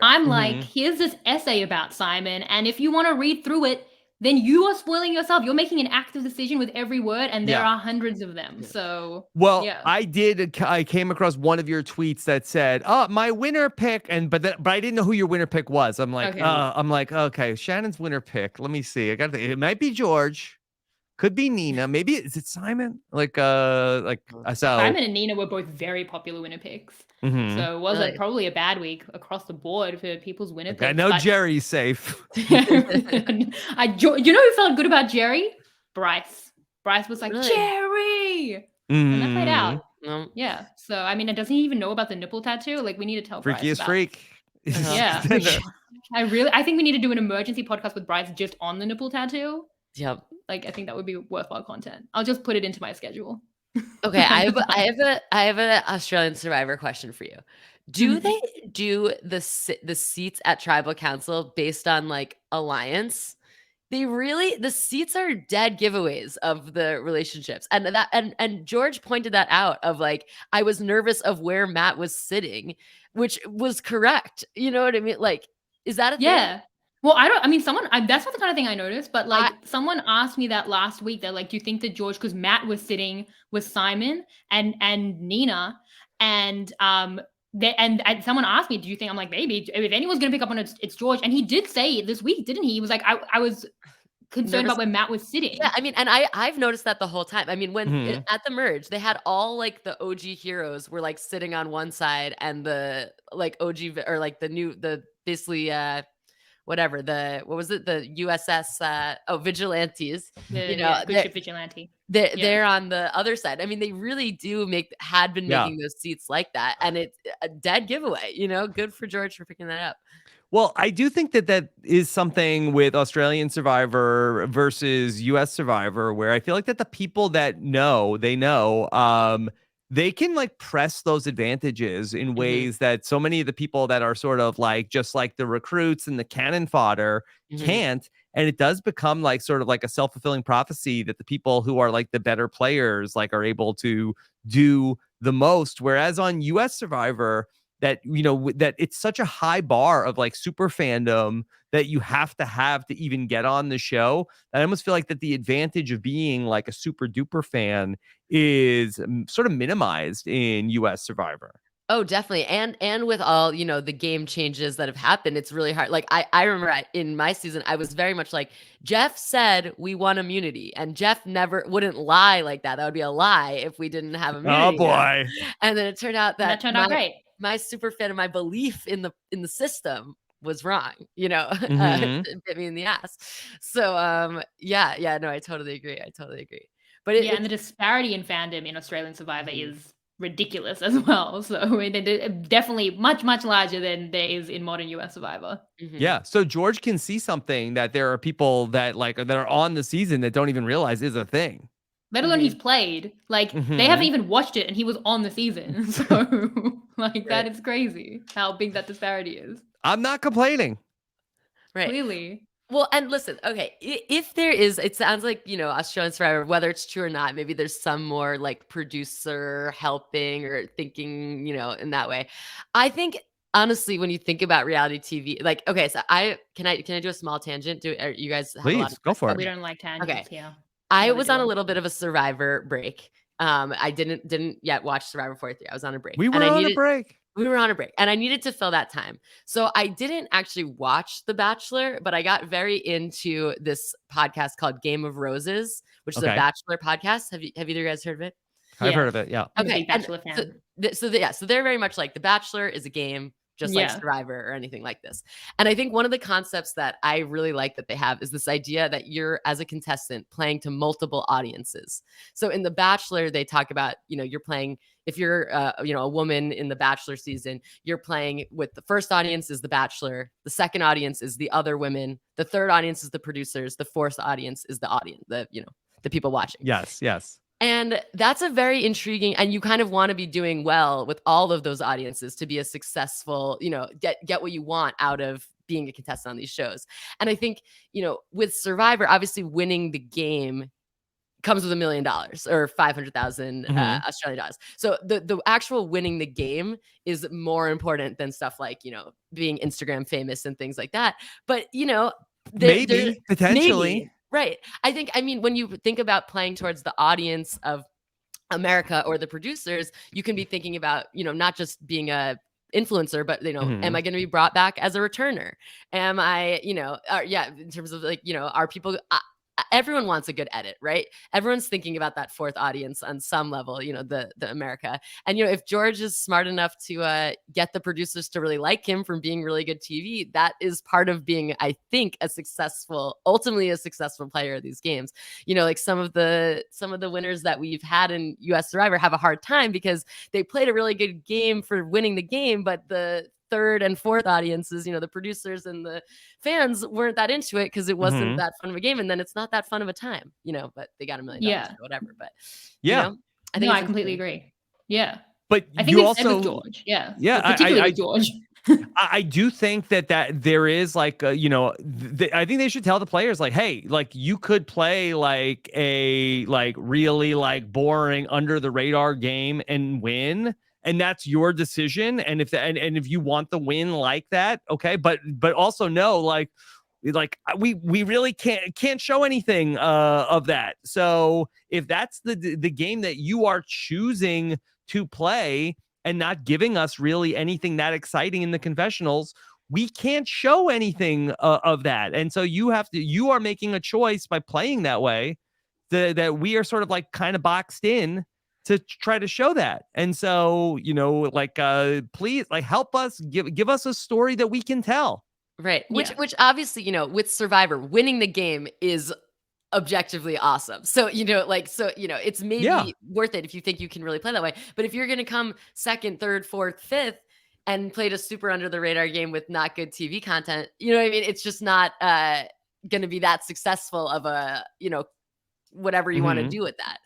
I'm like, here's this essay about Simon, and if you want to read through it, then you are spoiling yourself. You're making an active decision with every word, and there are hundreds of them. So, well, yeah. I came across one of your tweets that said, "Oh, my winner pick," but I didn't know who your winner pick was. I'm like, okay, Shannon's winner pick. Let me see. It might be George. Could be Nina. Maybe is it Simon? Simon and Nina were both very popular winner picks. So it was probably a bad week across the board for people's winner picks. I know Jerry's safe. You know who felt good about Jerry? Bryce. Bryce was like, Jerry! And that played out. Yeah. So, I mean, doesn't he even know about the nipple tattoo? Like, we need to tell Bryce Freakiest freak. Yeah. I think we need to do an emergency podcast with Bryce just on the nipple tattoo. Yep. Like, I think that would be worthwhile content. I'll just put it into my schedule. Okay, I have an Australian Survivor question for you. Do they do the seats at Tribal Council based on like alliance? The seats are dead giveaways of the relationships, and George pointed that out of like, I was nervous of where Matt was sitting, which was correct. You know what I mean? Like, is that a thing? Yeah. Well, that's not the kind of thing I noticed, but like someone asked me that last week that like, do you think that George, because Matt was sitting with Simon and Nina, and someone asked me, do you think, I'm like, maybe if anyone's going to pick up on it, it's George. And he did say this week, didn't he? He was like, I was concerned about where Matt was sitting. Yeah, I mean, and I've noticed that the whole time. I mean, when at the merge, they had all like the OG heroes were like sitting on one side, and the like OG or like the basically whatever the USS vigilantes, good ship vigilante. They're on the other side. I mean, they really had been making those seats like that, and it's a dead giveaway. Good for George for picking that up. Well, I do think that is something with Australian Survivor versus US Survivor, where I feel like that the people that they can like press those advantages in ways that so many of the people that are sort of like just like the recruits and the cannon fodder can't. And it does become like sort of like a self-fulfilling prophecy that the people who are like the better players like are able to do the most. Whereas on US Survivor, that that it's such a high bar of like super fandom that you have to even get on the show. I almost feel like that the advantage of being like a super duper fan is sort of minimized in US Survivor. Oh, definitely. And with all, the game changes that have happened, it's really hard. Like I remember in my season, I was very much like, Jeff said we won immunity, and Jeff never wouldn't lie like that. That would be a lie if we didn't have immunity. Oh boy. And then it turned out that turned out great. My super fan and my belief in the system was wrong, bit me in the ass. So no, I totally agree. But and the disparity in fandom in Australian Survivor is ridiculous as well. So it definitely much, much larger than there is in modern US Survivor. Yeah. So George can see something that there are people that are on the season that don't even realize is a thing. Let alone he's played. Like, they haven't even watched it, and he was on the season. So, that is crazy how big that disparity is. I'm not complaining. Right. Clearly. Well, and listen, okay, if there is, it sounds like, Australian Survivor, whether it's true or not, maybe there's some more like producer helping or thinking, in that way. I think, honestly, when you think about reality TV, like, okay, so can I do a small tangent? You guys have Please, go for it. We don't like tangents. Okay. Yeah. I was on a little bit of a Survivor break. I didn't yet watch Survivor 43. I was on a break. We were on a break. We were on a break, and I needed to fill that time. So I didn't actually watch The Bachelor, but I got very into this podcast called Game of Roses, which is a Bachelor podcast. Have either of you guys heard of it? I've heard of it. Yeah. I'm a big Bachelor fan. So they're very much like The Bachelor is a game, just like Survivor or anything like this. And I think one of the concepts that I really like that they have is this idea that you're, as a contestant, playing to multiple audiences. So in The Bachelor, they talk about, you're playing, if you're, a woman in the Bachelor season, you're playing with the first audience is the Bachelor, the second audience is the other women, the third audience is the producers, the fourth audience is the audience, the people watching. Yes. And that's a very intriguing, and you kind of want to be doing well with all of those audiences to be a successful, get what you want out of being a contestant on these shows. And I think, with Survivor, obviously winning the game comes with $1 million or 500,000 Australian dollars. So the actual winning the game is more important than stuff like, being Instagram famous and things like that. But, Maybe, potentially. maybe, right. I mean, when you think about playing towards the audience of America or the producers, you can be thinking about, not just being a influencer, but am I going to be brought back as a returner? Am I, in terms of like, are people, everyone wants a good edit, right? Everyone's thinking about that fourth audience on some level, the America. And, if George is smart enough to get the producers to really like him from being really good TV, that is part of being, I think, ultimately a successful player of these games. Like some of the winners that we've had in US Survivor have a hard time because they played a really good game for winning the game, but the third and fourth audiences, the producers and the fans weren't that into it because it wasn't that fun of a game, and then it's not that fun of a time, but they got $1 million or whatever. But I think I completely agree. Yeah, but I think you it's also with George. Yeah, particularly with George. I do think that there is like, I think they should tell the players like, hey, like you could play like a really like boring under the radar game and win. And that's your decision. And if you want the win like that, okay. But also know like we really can't show anything of that. So if that's the game that you are choosing to play and not giving us really anything that exciting in the confessionals, we can't show anything of that. And so you are making a choice by playing that way that we are sort of like kind of boxed in to try to show that. And so, please like help us, give us a story that we can tell. Right. Which obviously, with Survivor, winning the game is objectively awesome. So, it's maybe worth it if you think you can really play that way. But if you're going to come second, third, fourth, fifth and played a super under the radar game with not good TV content, you know what I mean? It's just not going to be that successful of a, whatever you want to do with that.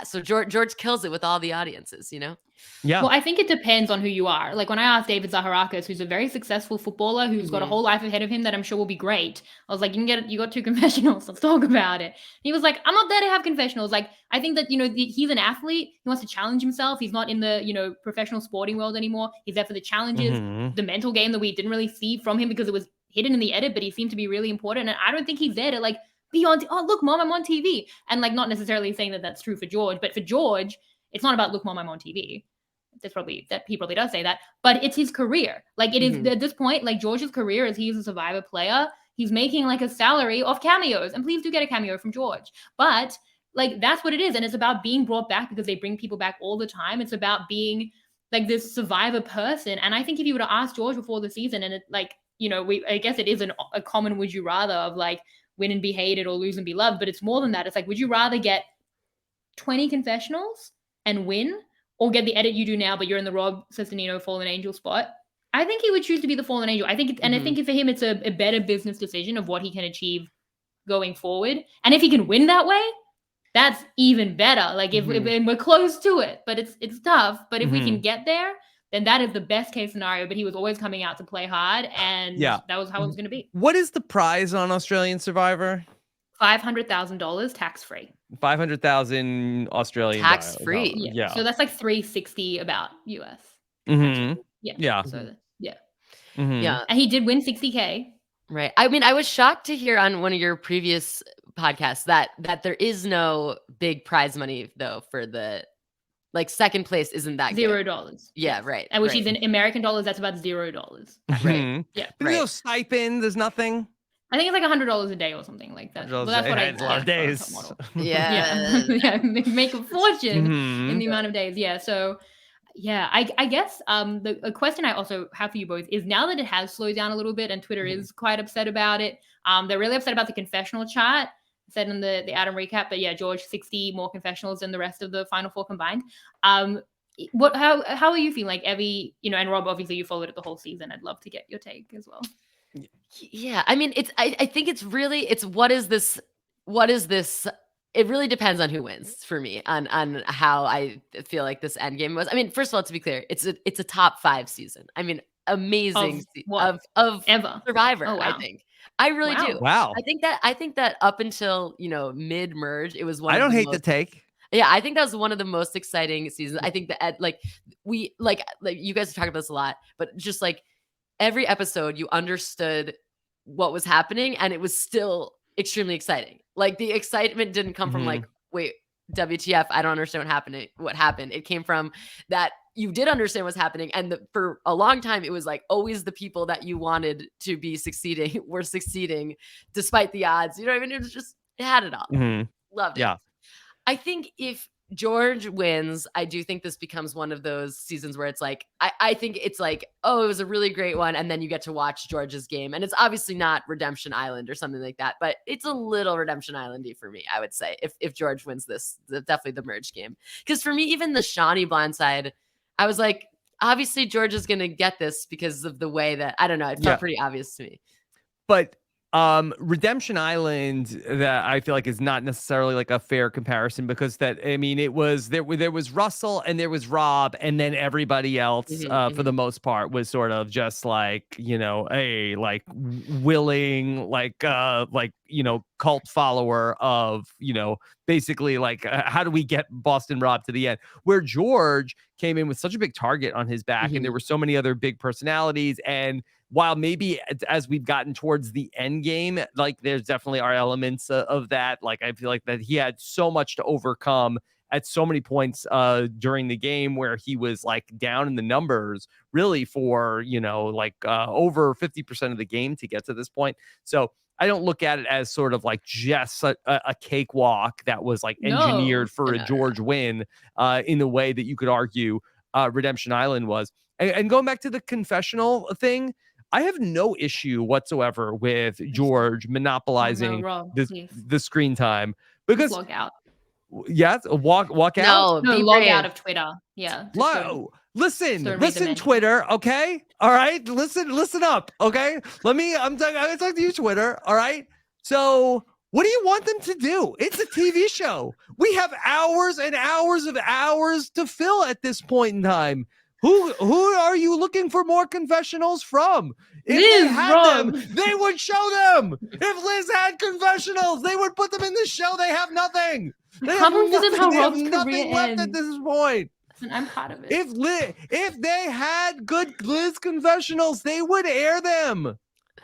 So George kills it with all the audiences, Yeah. Well, I think it depends on who you are. Like when I asked David Zaharakis, who's a very successful footballer, who's got a whole life ahead of him that I'm sure will be great. I was like, you got 2 confessionals. Let's talk about it. He was like, I'm not there to have confessionals. Like, I think that, he's an athlete. He wants to challenge himself. He's not in the, professional sporting world anymore. He's there for the challenges, the mental game that we didn't really see from him because it was hidden in the edit, but he seemed to be really important. And I don't think he's there to like, be on, oh, look, mom, I'm on TV. And like, not necessarily saying that that's true for George, but for George, it's not about, look, mom, I'm on TV. He probably does say that, but it's his career. Like it is at this point, like George's career as he's a Survivor player, he's making like a salary off cameos, and please do get a cameo from George. But like, that's what it is. And it's about being brought back because they bring people back all the time. It's about being like this Survivor person. And I think if you were to ask George before the season, and it like, I guess it is a common would you rather of like, win and be hated or lose and be loved, but it's more than that. It's like, would you rather get 20 confessionals and win, or get the edit you do now, but you're in the Rob Cesternino Fallen Angel spot? I think he would choose to be the Fallen Angel. I think, I think for him, it's a better business decision of what he can achieve going forward. And if he can win that way, that's even better. Like if we're close to it, but it's tough. But if we can get there, then that is the best case scenario. But he was always coming out to play hard, and that was how it was going to be. What is the prize on Australian Survivor? $500,000 tax-free. 500,000 Australian tax-free. Yeah. So that's like $360 about US. Yeah. So yeah. Yeah. And he did win $60K. Right. I mean, I was shocked to hear on one of your previous podcasts that there is no big prize money though for the like second place isn't that $0. Good. Yeah, right. And which is in American dollars, that's about $0. Right. Yeah. There's no stipend, there's nothing. I think it's like $100 a day or something like that. Well, that's what I a lot of days. Yeah. Make a fortune in the amount of days. Yeah. So yeah, I guess the question I also have for you both is, now that it has slowed down a little bit and Twitter is quite upset about it, they're really upset about the confessional chart. Said in the Adam recap, but yeah, George 60 more confessionals than the rest of the final 4 combined. How are you feeling, like Evvie, and Rob, obviously you followed it the whole season. I'd love to get your take as well. Yeah, I mean, I think it's what is this it really depends on who wins for me on how I feel like this end game was. I mean, first of all, to be clear, it's a top 5 season. I mean, amazing Of what? of Ever. Survivor, Oh, I wow. think. I really do. Wow. Wow. I think that up until, mid merge, it was one I of don't the hate the most take. yeah, I think that was one of the most exciting seasons. I think that like you guys have talked about this a lot, but just like every episode you understood what was happening and it was still extremely exciting. Like the excitement didn't come from like, Mhm. wait, WTF, I don't understand what happened. It came from that you did understand what's happening. And for a long time, it was like always the people that you wanted to be succeeding were succeeding despite the odds. You know what I mean? It was just, it had it all. Mhm. Loved it. Yeah. I think if George wins, I do think this becomes one of those seasons where it's like, I think it's like, oh, it was a really great one. And then you get to watch George's game. And it's obviously not Redemption Island or something like that, but it's a little Redemption Island-y for me, I would say, if George wins this, definitely the merge game. Because for me, even the Shawnee blindside, I was like, obviously George is going to get this because of the way that, I don't know, it felt Yeah. pretty obvious to me. But Redemption Island, that I feel like is not necessarily like a fair comparison, because that, I mean, it was there was Russell and there was Rob, and then everybody else for the most part was sort of just like, a like willing like cult follower of, basically like how do we get Boston Rob to the end, where George came in with such a big target on his back, and there were so many other big personalities. And while maybe as we've gotten towards the end game, like there's definitely are elements of that. Like I feel like that he had so much to overcome at so many points during the game, where he was like down in the numbers really for, over 50% of the game to get to this point. So I don't look at it as sort of like just a cakewalk that was like No. engineered for a George win in the way that you could argue Redemption Island was. And going back to the confessional thing, I have no issue whatsoever with George Oh, no, monopolizing Rob, this please. the screen time, Just because log out. yes, walk out. No, No, be log brave. out of Twitter. Yeah. Just Listen, Twitter. Okay, all right. Listen up. Okay, I'm gonna talk to you, Twitter. All right. So, what do you want them to do? It's a TV show. We have hours and hours of hours to fill at this point in time. Who are you looking for more confessionals from? If they Liz, had Rob. them, they would show them. If Liz had confessionals, they would put them in the show. They have nothing. They can't have believe this is how nothing. They have Rob's nothing career left at ends. this point. And I'm proud of it. If they had good Liz confessionals, they would air them.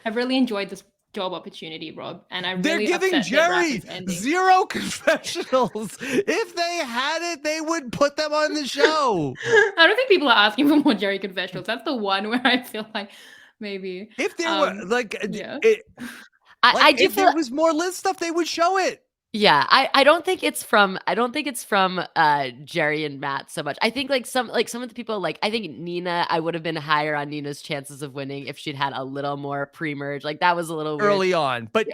I've really enjoyed this job opportunity, Rob, and I'm They're really giving upset that RHAP Jerry is ending. 0 confessionals. If they had it, they would put them on the show. I don't think people are asking for more Jerry confessionals. That's the one where I feel like maybe If there were yeah. I do if feel there was more Liz stuff, they would show it. Yeah, I don't think it's from Jerry and Matt so much. I think some of the people, like I think Nina, I would have been higher on Nina's chances of winning if she'd had a little more pre-merge. Like that was a little weird. Early on, but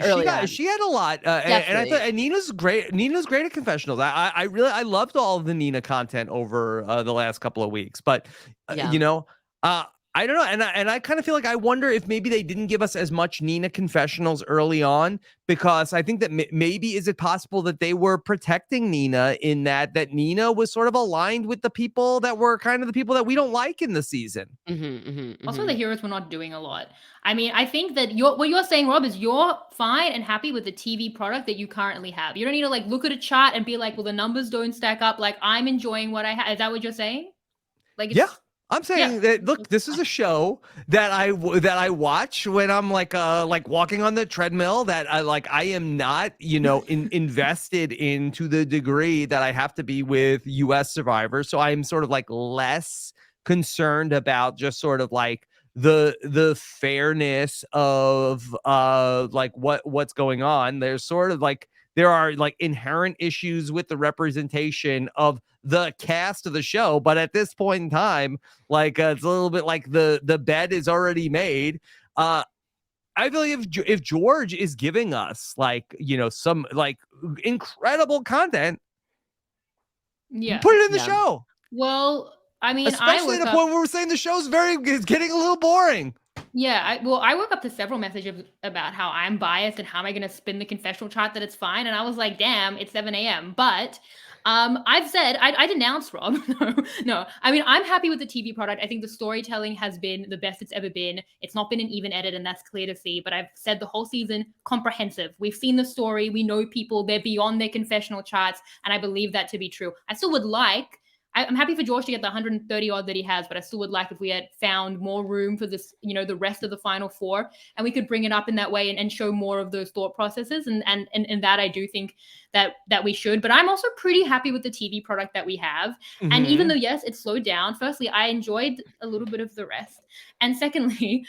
she had a lot, and I thought Nina's great. Nina's great at confessionals. I loved all of the Nina content over the last couple of weeks, but I don't know, and I kind of feel like I wonder if maybe they didn't give us as much Nina confessionals early on, because I think that maybe is it possible that they were protecting Nina in that Nina was sort of aligned with the people that were kind of the people that we don't like in the season. Also, the heroes were not doing a lot. I mean, I think that what you're saying, Rob, is you're fine and happy with the TV product that you currently have. You don't need to like look at a chart and be like, well, the numbers don't stack up. Like I'm enjoying what I have. Is that what you're saying? Like, yeah. I'm saying that, look, this is a show that I watch when I'm like walking on the treadmill, that I am not, invested into the degree that I have to be with US Survivor. So I'm sort of like less concerned about just sort of like the fairness of like what's going on. There's sort of like, there are like inherent issues with the representation of the cast of the show, but at this point in time, like it's a little bit like the bed is already made. I believe if George is giving us like some like incredible content, put it in the show. Well, I mean, especially at a point where we're saying the show's getting a little boring. Yeah, I woke up to several messages about how I'm biased and how am I going to spin the confessional chart that it's fine, and I was like, damn, it's 7 a.m. But I've said I denounced Rob. No, I mean I'm happy with the TV product. I think the storytelling has been the best it's ever been. It's not been an even edit, and that's clear to see. But I've said the whole season comprehensive. We've seen the story. We know people. They're beyond their confessional charts, and I believe that to be true. I still would like. I'm happy for George to get the 130 odd that he has, but I still would like if we had found more room for this, the rest of the final four, and we could bring it up in that way and show more of those thought processes. And that I do think that we should. But I'm also pretty happy with the TV product that we have. Mm-hmm. And even though, yes, it's slowed down, firstly, I enjoyed a little bit of the rest. And secondly,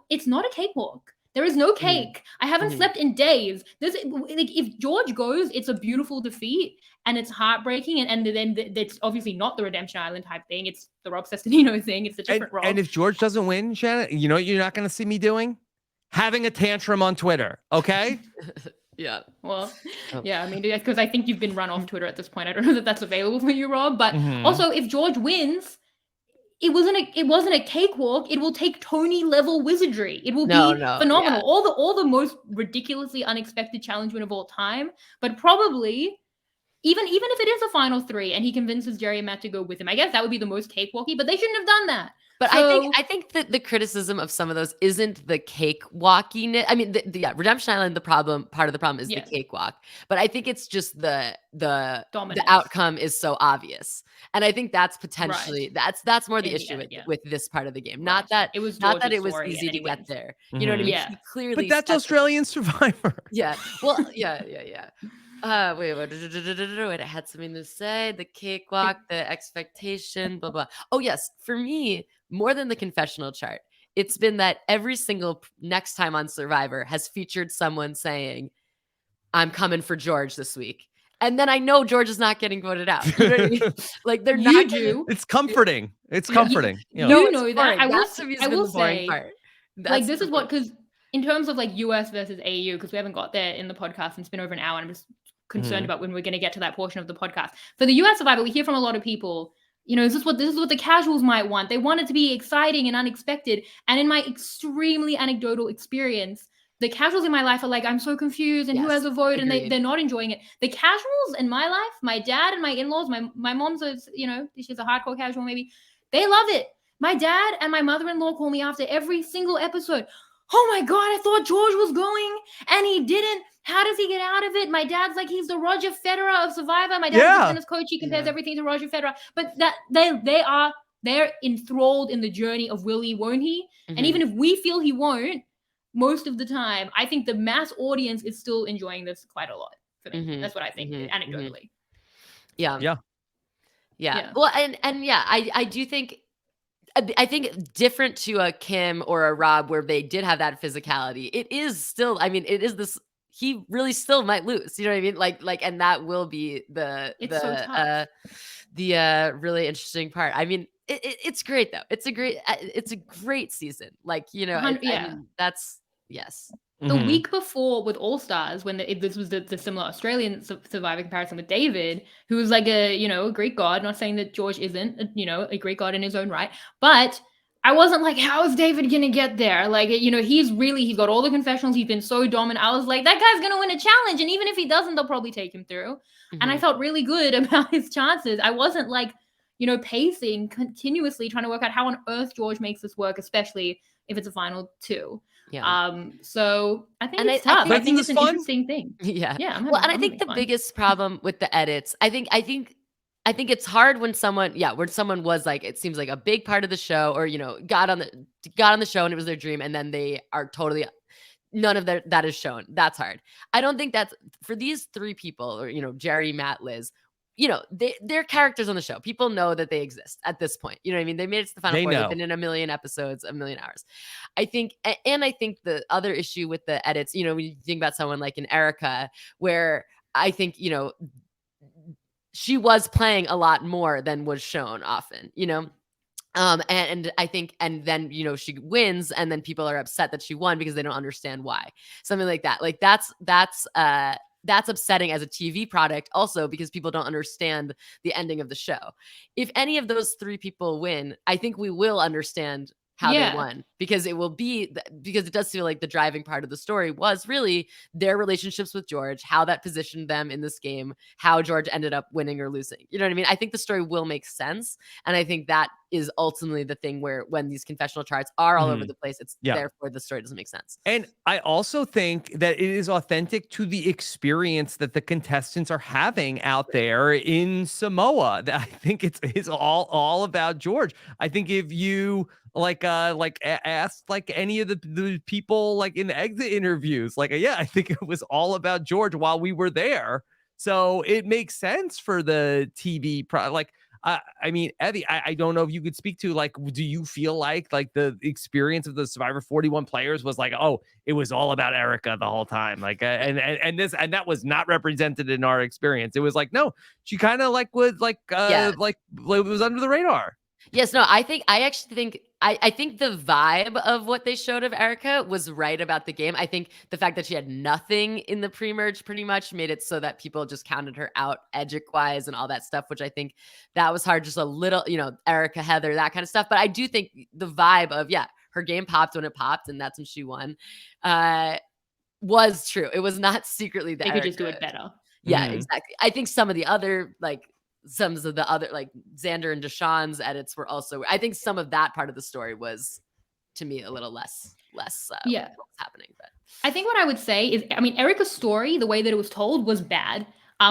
it's not a cakewalk. There is no cake. I haven't slept in days. If George goes, it's a beautiful defeat and it's heartbreaking. And then it's obviously not the Redemption Island type thing. It's the Rob Cesternino thing. It's a different Rob. And if George doesn't win, Shannon, you know what you're not going to see me doing? Having a tantrum on Twitter, okay? Yeah. Well, yeah, I mean, because I think you've been run off Twitter at this point. I don't know that that's available for you, Rob. But also, if George wins, it wasn't a cakewalk. It will take Tony level wizardry. It will be phenomenal. Yeah. All the most ridiculously unexpected challenge win of all time. But probably even if it is a final three and he convinces Jerry and Matt to go with him, I guess that would be the most cakewalky. But they shouldn't have done that. But I think that the criticism of some of those isn't the cakewalkiness. I mean, Redemption Island, part of the problem is the cakewalk. But I think it's just the outcome is so obvious, and I think that's potentially that's more the issue with this part of the game. Not that it was easy to get there. You know what I mean? Yeah. He clearly, but that's Australian Survivor. Yeah. Well, yeah. Wait, it had something to say. The cakewalk, the expectation, blah, blah. Oh, yes. For me, more than the confessional chart, it's been that every single next time on Survivor has featured someone saying, I'm coming for George this week. And then I know George is not getting voted out. You know what I mean? Like they're not. It's comforting. It's comforting. You know that. I will say, like this is what, because in terms of like US versus AU, because we haven't got there in the podcast and it's been over an hour and I'm just concerned about when we're going to get to that portion of the podcast. For the US Survivor, we hear from a lot of people, this is what the casuals might want. They want it to be exciting and unexpected. And in my extremely anecdotal experience, the casuals in my life are like, I'm so confused and who has a vote? Agreed. And they're not enjoying it. The casuals in my life, my dad and my in-laws, my mom's she's a hardcore casual maybe. They love it. My dad and my mother-in-law call me after every single episode. Oh my God, I thought George was going and he didn't. How does he get out of it? My dad's like, he's the Roger Federer of Survivor. My dad's a tennis coach. He compares everything to Roger Federer. But that they're enthralled in the journey of will he, won't he? And even if we feel he won't, most of the time, I think the mass audience is still enjoying this quite a lot for me. That's what I think, anecdotally. Yeah. Well, and I do think, I think different to a Kim or a Rob where they did have that physicality. It is still, I mean, it is this, he really still might lose. You know what I mean? Like, and that will be the really interesting part. I mean, it's great though. It's a great season. Like, I mean, that's, yes. The week before with All Stars, when this was the similar Australian Survivor comparison with David, who was like a Greek god. Not saying that George isn't a Greek god in his own right, but I wasn't like, how is David gonna get there? Like, he's got all the confessionals. He's been so dominant. I was like, that guy's gonna win a challenge, and even if he doesn't, they'll probably take him through. And I felt really good about his chances. I wasn't like pacing continuously trying to work out how on earth George makes this work, especially if it's a final two. Yeah. So I think it's tough. I think it's an interesting thing. Yeah. And I think the biggest problem with the edits, I think it's hard when someone was like, it seems like a big part of the show, or got on the show and it was their dream, and then they are totally none of that is shown. That's hard. I don't think that's for these three people, or Jerry, Matt, Liz. They're characters on the show. People know that they exist at this point. You know what I mean? They made it to the final four. They've been in a million episodes, a million hours. I think the other issue with the edits, when you think about someone like an Erica, where I think, she was playing a lot more than was shown often, and I think, and then, she wins and then people are upset that she won because they don't understand why. Something like that. Like that's upsetting as a TV product also, because people don't understand the ending of the show. If any of those three people win, I think we will understand how they won. because because it does feel like the driving part of the story was really their relationships with George, how that positioned them in this game, how George ended up winning or losing. You know what I mean? I think the story will make sense. And I think that is ultimately the thing where when these confessional charts are all over the place, it's therefore the story doesn't make sense. And I also think that it is authentic to the experience that the contestants are having out there in Samoa. That I think it's all about George. I think if you asked like any of the people like in the exit interviews, like I think it was all about George while we were there. So it makes sense for the TV I mean, Evvie, I don't know if you could speak to like, do you feel like the experience of the Survivor 41 players was like, oh, it was all about Erica the whole time, like, and that was not represented in our experience. It was like, no, she kind of like was like it was under the radar. Yes, no, I actually think I think the vibe of what they showed of Erica was right about the game. I think the fact that she had nothing in the pre-merge pretty much made it so that people just counted her out edgic-wise and all that stuff, which I think that was hard, just a little, Erica, Heather, that kind of stuff. But I do think the vibe of, her game popped when it popped, and that's when she won, was true. It was not secretly the They Erica. could just do it better. Yeah, exactly. I think some of the other, some of the other, like Xander and Deshawn's edits were also, I think some of that part of the story was, to me, a little less what's happening. But I think what I would say is, I mean, Erica's story, the way that it was told was bad.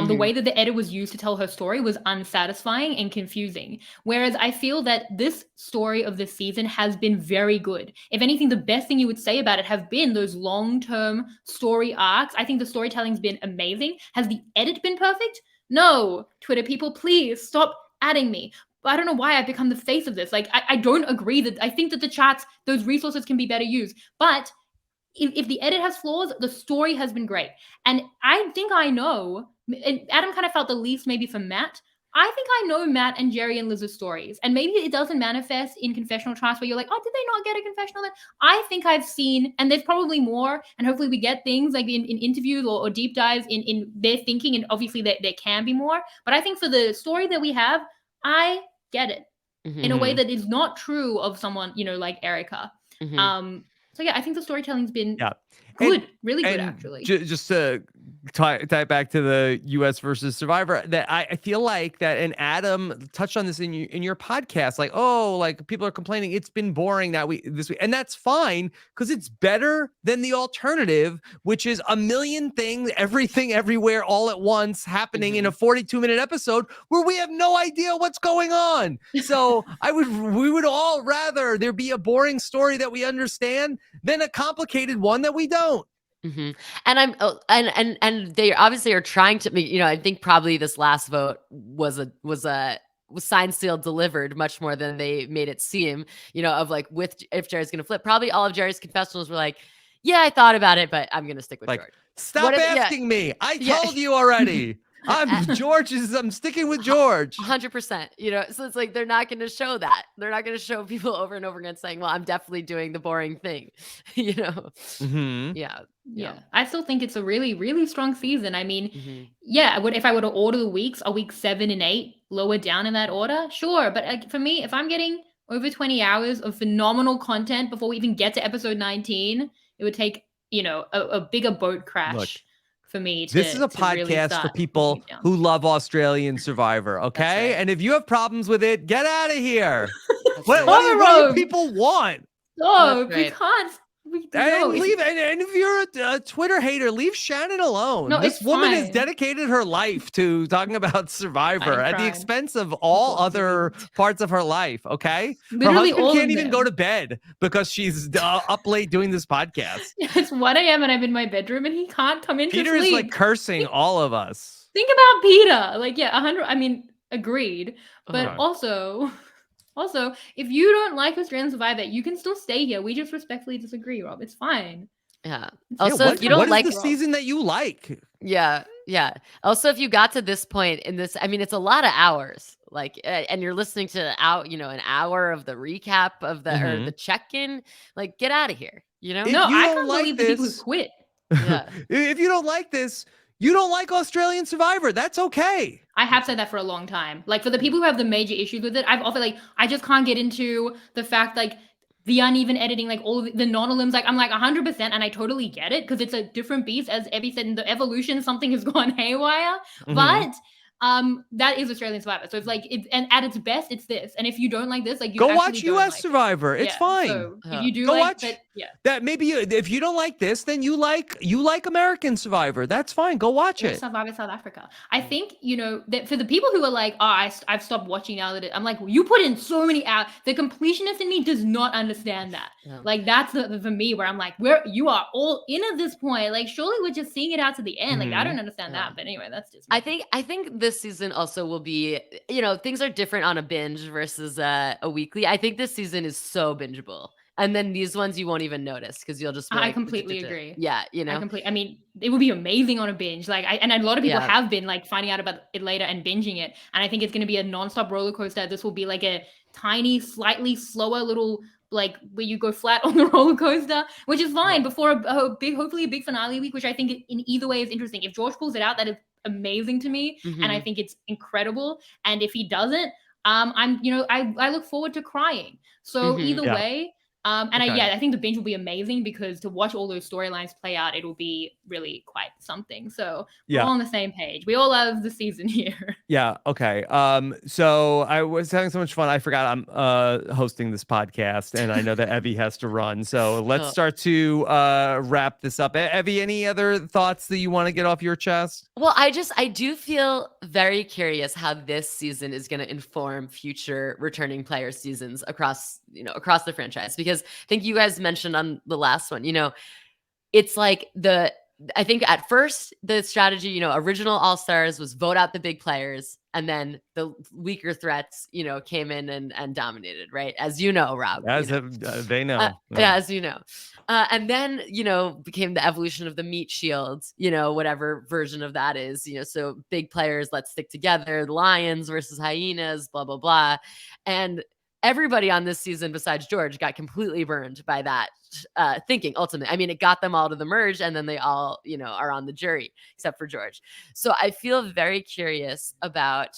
The way that the edit was used to tell her story was unsatisfying and confusing. Whereas I feel that this story of this season has been very good. If anything, the best thing you would say about it have been those long-term story arcs. I think the storytelling's been amazing. Has the edit been perfect? No. Twitter people, please stop adding me. I don't know why I've become the face of this. Like, I don't agree that I think that the chats, those resources can be better used. But if the edit has flaws, the story has been great. And I think I know, and Adam kind of felt the least maybe for Matt. I think I know Matt and Jerry and Liz's stories. And maybe it doesn't manifest in confessional chats where you're like, oh, did they not get a confessional then? I think I've seen, and there's probably more, and hopefully we get things like in interviews or deep dives in their thinking, and obviously there can be more. But I think for the story that we have, I get it in a way that is not true of someone, like Erica. So yeah, I think the storytelling's been good, really good, actually. Just to tie it back to the U.S. versus Survivor, that I feel like that, and Adam touched on this in your podcast, like, oh, like people are complaining it's been boring this week, and that's fine because it's better than the alternative, which is a million things, everything, everywhere, all at once, happening in a 42-minute episode where we have no idea what's going on. So we would all rather there be a boring story that we understand than a complicated one that we don't. And and they obviously are trying to, I think probably this last vote was signed, sealed, delivered much more than they made it seem, of like if Jerry's going to flip. Probably all of Jerry's confessionals were like, yeah, I thought about it, but I'm going to stick with George. Stop asking me. I told you already. I'm sticking with George. 100%. So it's like they're not going to show that. They're not going to show people over and over again saying, well, I'm definitely doing the boring thing. Yeah. I still think it's a really, really strong season. I mean, if I were to order the weeks, are week 7 and 8 lower down in that order? Sure. But for me, if I'm getting over 20 hours of phenomenal content before we even get to episode 19, it would take, a bigger boat crash. Look, for me this is a podcast really for people who love Australian Survivor, okay? Right. And if you have problems with it, get out of here. what do people want? No, we can't. Leave, and if you're a Twitter hater, leave Shannon alone. No, this woman has dedicated her life to talking about Survivor at the expense of all other parts of her life. Okay, literally, her husband can't even go to bed because she's up late doing this podcast. It's 1 a.m. and I'm in my bedroom and he can't come in. Peter is like cursing all of us. Think about Peter. Like, 100. I mean, agreed, but also, if you don't like Australian Survivor, you can still stay here. We just respectfully disagree, Rob. It's fine. Yeah. Also, if you don't like the season that you like. Yeah. Also, if you got to this point in this, I mean, it's a lot of hours. Like, and you're listening to an hour of the recap of or the check-in. Like, get out of here. No, I can't believe the people who quit. Yeah. If you don't like this, you don't like Australian Survivor. That's okay. I have said that for a long time. Like, for the people who have the major issues with it, I've often I just can't get into the fact the uneven editing, like all of the non-elims, like I'm like 100%, and I totally get it because it's a different beast. As Evvie said, in the evolution, something has gone haywire. But that is Australian Survivor. So it's like and at its best, it's this. And if you don't like this, like you Go actually watch don't US like Survivor. it. It's fine. So if you do Go like watch that, that. Maybe if you don't like this, then you like American Survivor. That's fine. Go watch or it. Survivor South Africa. I think, that for the people who are like, oh, I've stopped watching now that I'm like, you put in so many hours. The completionist in me does not understand that. Like, that's for me where I'm like, you are all in at this point. Like, surely we're just seeing it out to the end. Like, I don't understand that. But anyway, that's just me. I think this season also will be, things are different on a binge versus a weekly. I think this season is so bingeable. And then these ones you won't even notice because you'll just be I like, completely agree. Yeah, I mean, it would be amazing on a binge. Like, and a lot of people have been like finding out about it later and binging it. And I think it's going to be a nonstop roller coaster. This will be like a tiny, slightly slower little, like where you go flat on the roller coaster, which is fine before a big, hopefully a big finale week, which I think in either way is interesting. If George pulls it out, that is amazing to me. And I think it's incredible. And if he doesn't, I look forward to crying. So either way, I think the binge will be amazing because to watch all those storylines play out, it'll be really quite something. So we're all on the same page. We all love the season here. Yeah. Okay. So I was having so much fun. I forgot I'm hosting this podcast, and I know that Evvie has to run. So let's start to wrap this up. Evvie, any other thoughts that you want to get off your chest? Well, I do feel very curious how this season is going to inform future returning player seasons across the franchise, because I think you guys mentioned on the last one, it's like I think at first the strategy, original All-Stars was vote out the big players, and then the weaker threats, came in and dominated, right? As you know, Rob. As they know. As you know. And then, became the evolution of the meat shields, whatever version of that is, so big players, let's stick together, lions versus hyenas, blah, blah, blah. And everybody on this season besides George got completely burned by that thinking ultimately. I mean, it got them all to the merge, and then they all, are on the jury except for George. So I feel very curious about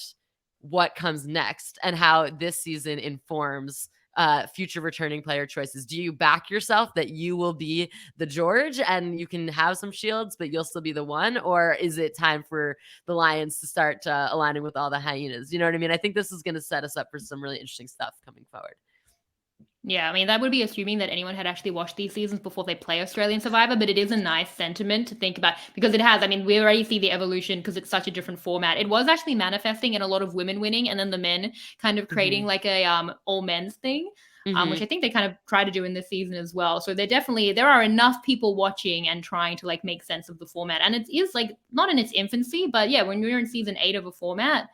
what comes next and how this season informs future returning player choices. Do you back yourself that you will be the George and you can have some shields, but you'll still be the one? Or is it time for the Lions to start aligning with all the hyenas? You know what I mean? I think this is going to set us up for some really interesting stuff coming forward. Yeah, I mean, that would be assuming that anyone had actually watched these seasons before they play Australian Survivor, but it is a nice sentiment to think about because it has. I mean, we already see the evolution because it's such a different format. It was actually manifesting in a lot of women winning and then the men kind of creating like a all men's thing, which I think they kind of try to do in this season as well. So there are enough people watching and trying to like make sense of the format. And it is like not in its infancy, but yeah, when we're in season 8 of a format,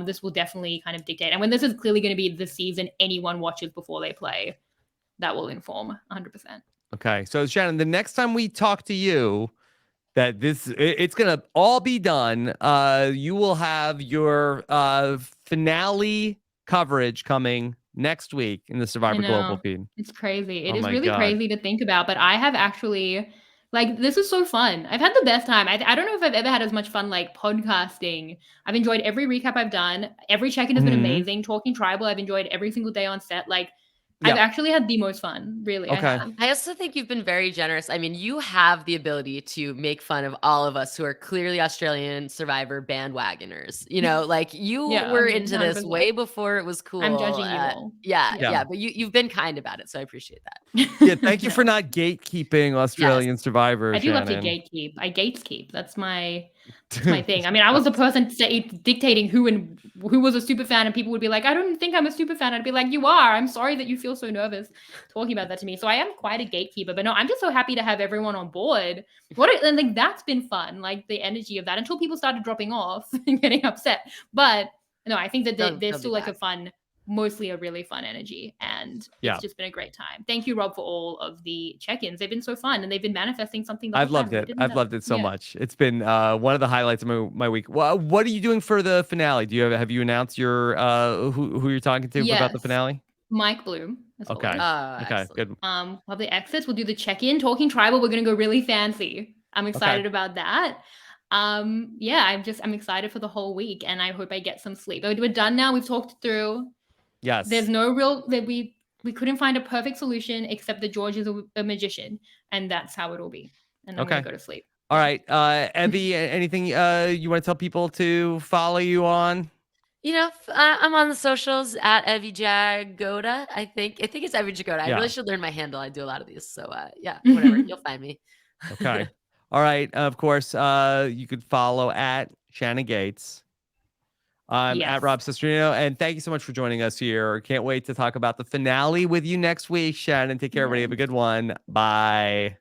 this will definitely kind of dictate. And when this is clearly going to be the season anyone watches before they play, that will inform 100%. Okay. So Shannon, the next time we talk to you, that it's going to all be done. You will have your finale coverage coming next week in the Survivor Global feed. It's crazy. It is really crazy to think about, but I have actually... Like, this is so fun. I've had the best time. I don't know if I've ever had as much fun, like, podcasting. I've enjoyed every recap I've done. Every check-in has been amazing. Talking Tribal, I've enjoyed every single day on set. Like, I've actually had the most fun, really. Okay. I also think you've been very generous. I mean, you have the ability to make fun of all of us who are clearly Australian Survivor bandwagoners. Like you were into this way before it was cool. I'm judging you all. Yeah. But you've been kind about it, so I appreciate that. Yeah, thank you for not gatekeeping Australian Survivor. I do love to gatekeep. I gatekeep. That's my thing. I mean, I was the person dictating who was a super fan, and people would be like, I don't think I'm a super fan. I'd be like, you are. I'm sorry that you feel so nervous talking about that to me. So I am quite a gatekeeper, but no, I'm just so happy to have everyone on board. And like, that's been fun. Like the energy of that until people started dropping off and getting upset. But no, I think that there's still like mostly a really fun energy, and it's just been a great time. Thank you, Rob, for all of the check-ins. They've been so fun, and they've been manifesting something. I've loved it. I've loved it so much. It's been one of the highlights of my week. Well, what are you doing for the finale? Have you announced your who you're talking to about the finale? Mike Bloom. Okay. Okay. Good. We'll have the exits. We'll do the check-in. Talking Tribal. We're gonna go really fancy. I'm excited about that. I'm excited for the whole week, and I hope I get some sleep. We're done now. We've talked through. Yes. There's no real We couldn't find a perfect solution except that George is a magician, and that's how it'll be. And I'm gonna Okay. go to sleep. All Yeah. right. Evvie, anything you want to tell people to follow you on? I'm on the socials at Evvie Jagoda. I think it's Evvie Jagoda. I really Yeah. should learn my handle. I do a lot of these. So yeah, whatever. You'll find me. Okay. All right. Of course, you could follow at Shannon Gates. I'm at Yes. Rob Cesternino, and thank you so much for joining us here. Can't wait to talk about the finale with you next week, Shannon. Take care, everybody. Have a Yes. good one. Bye.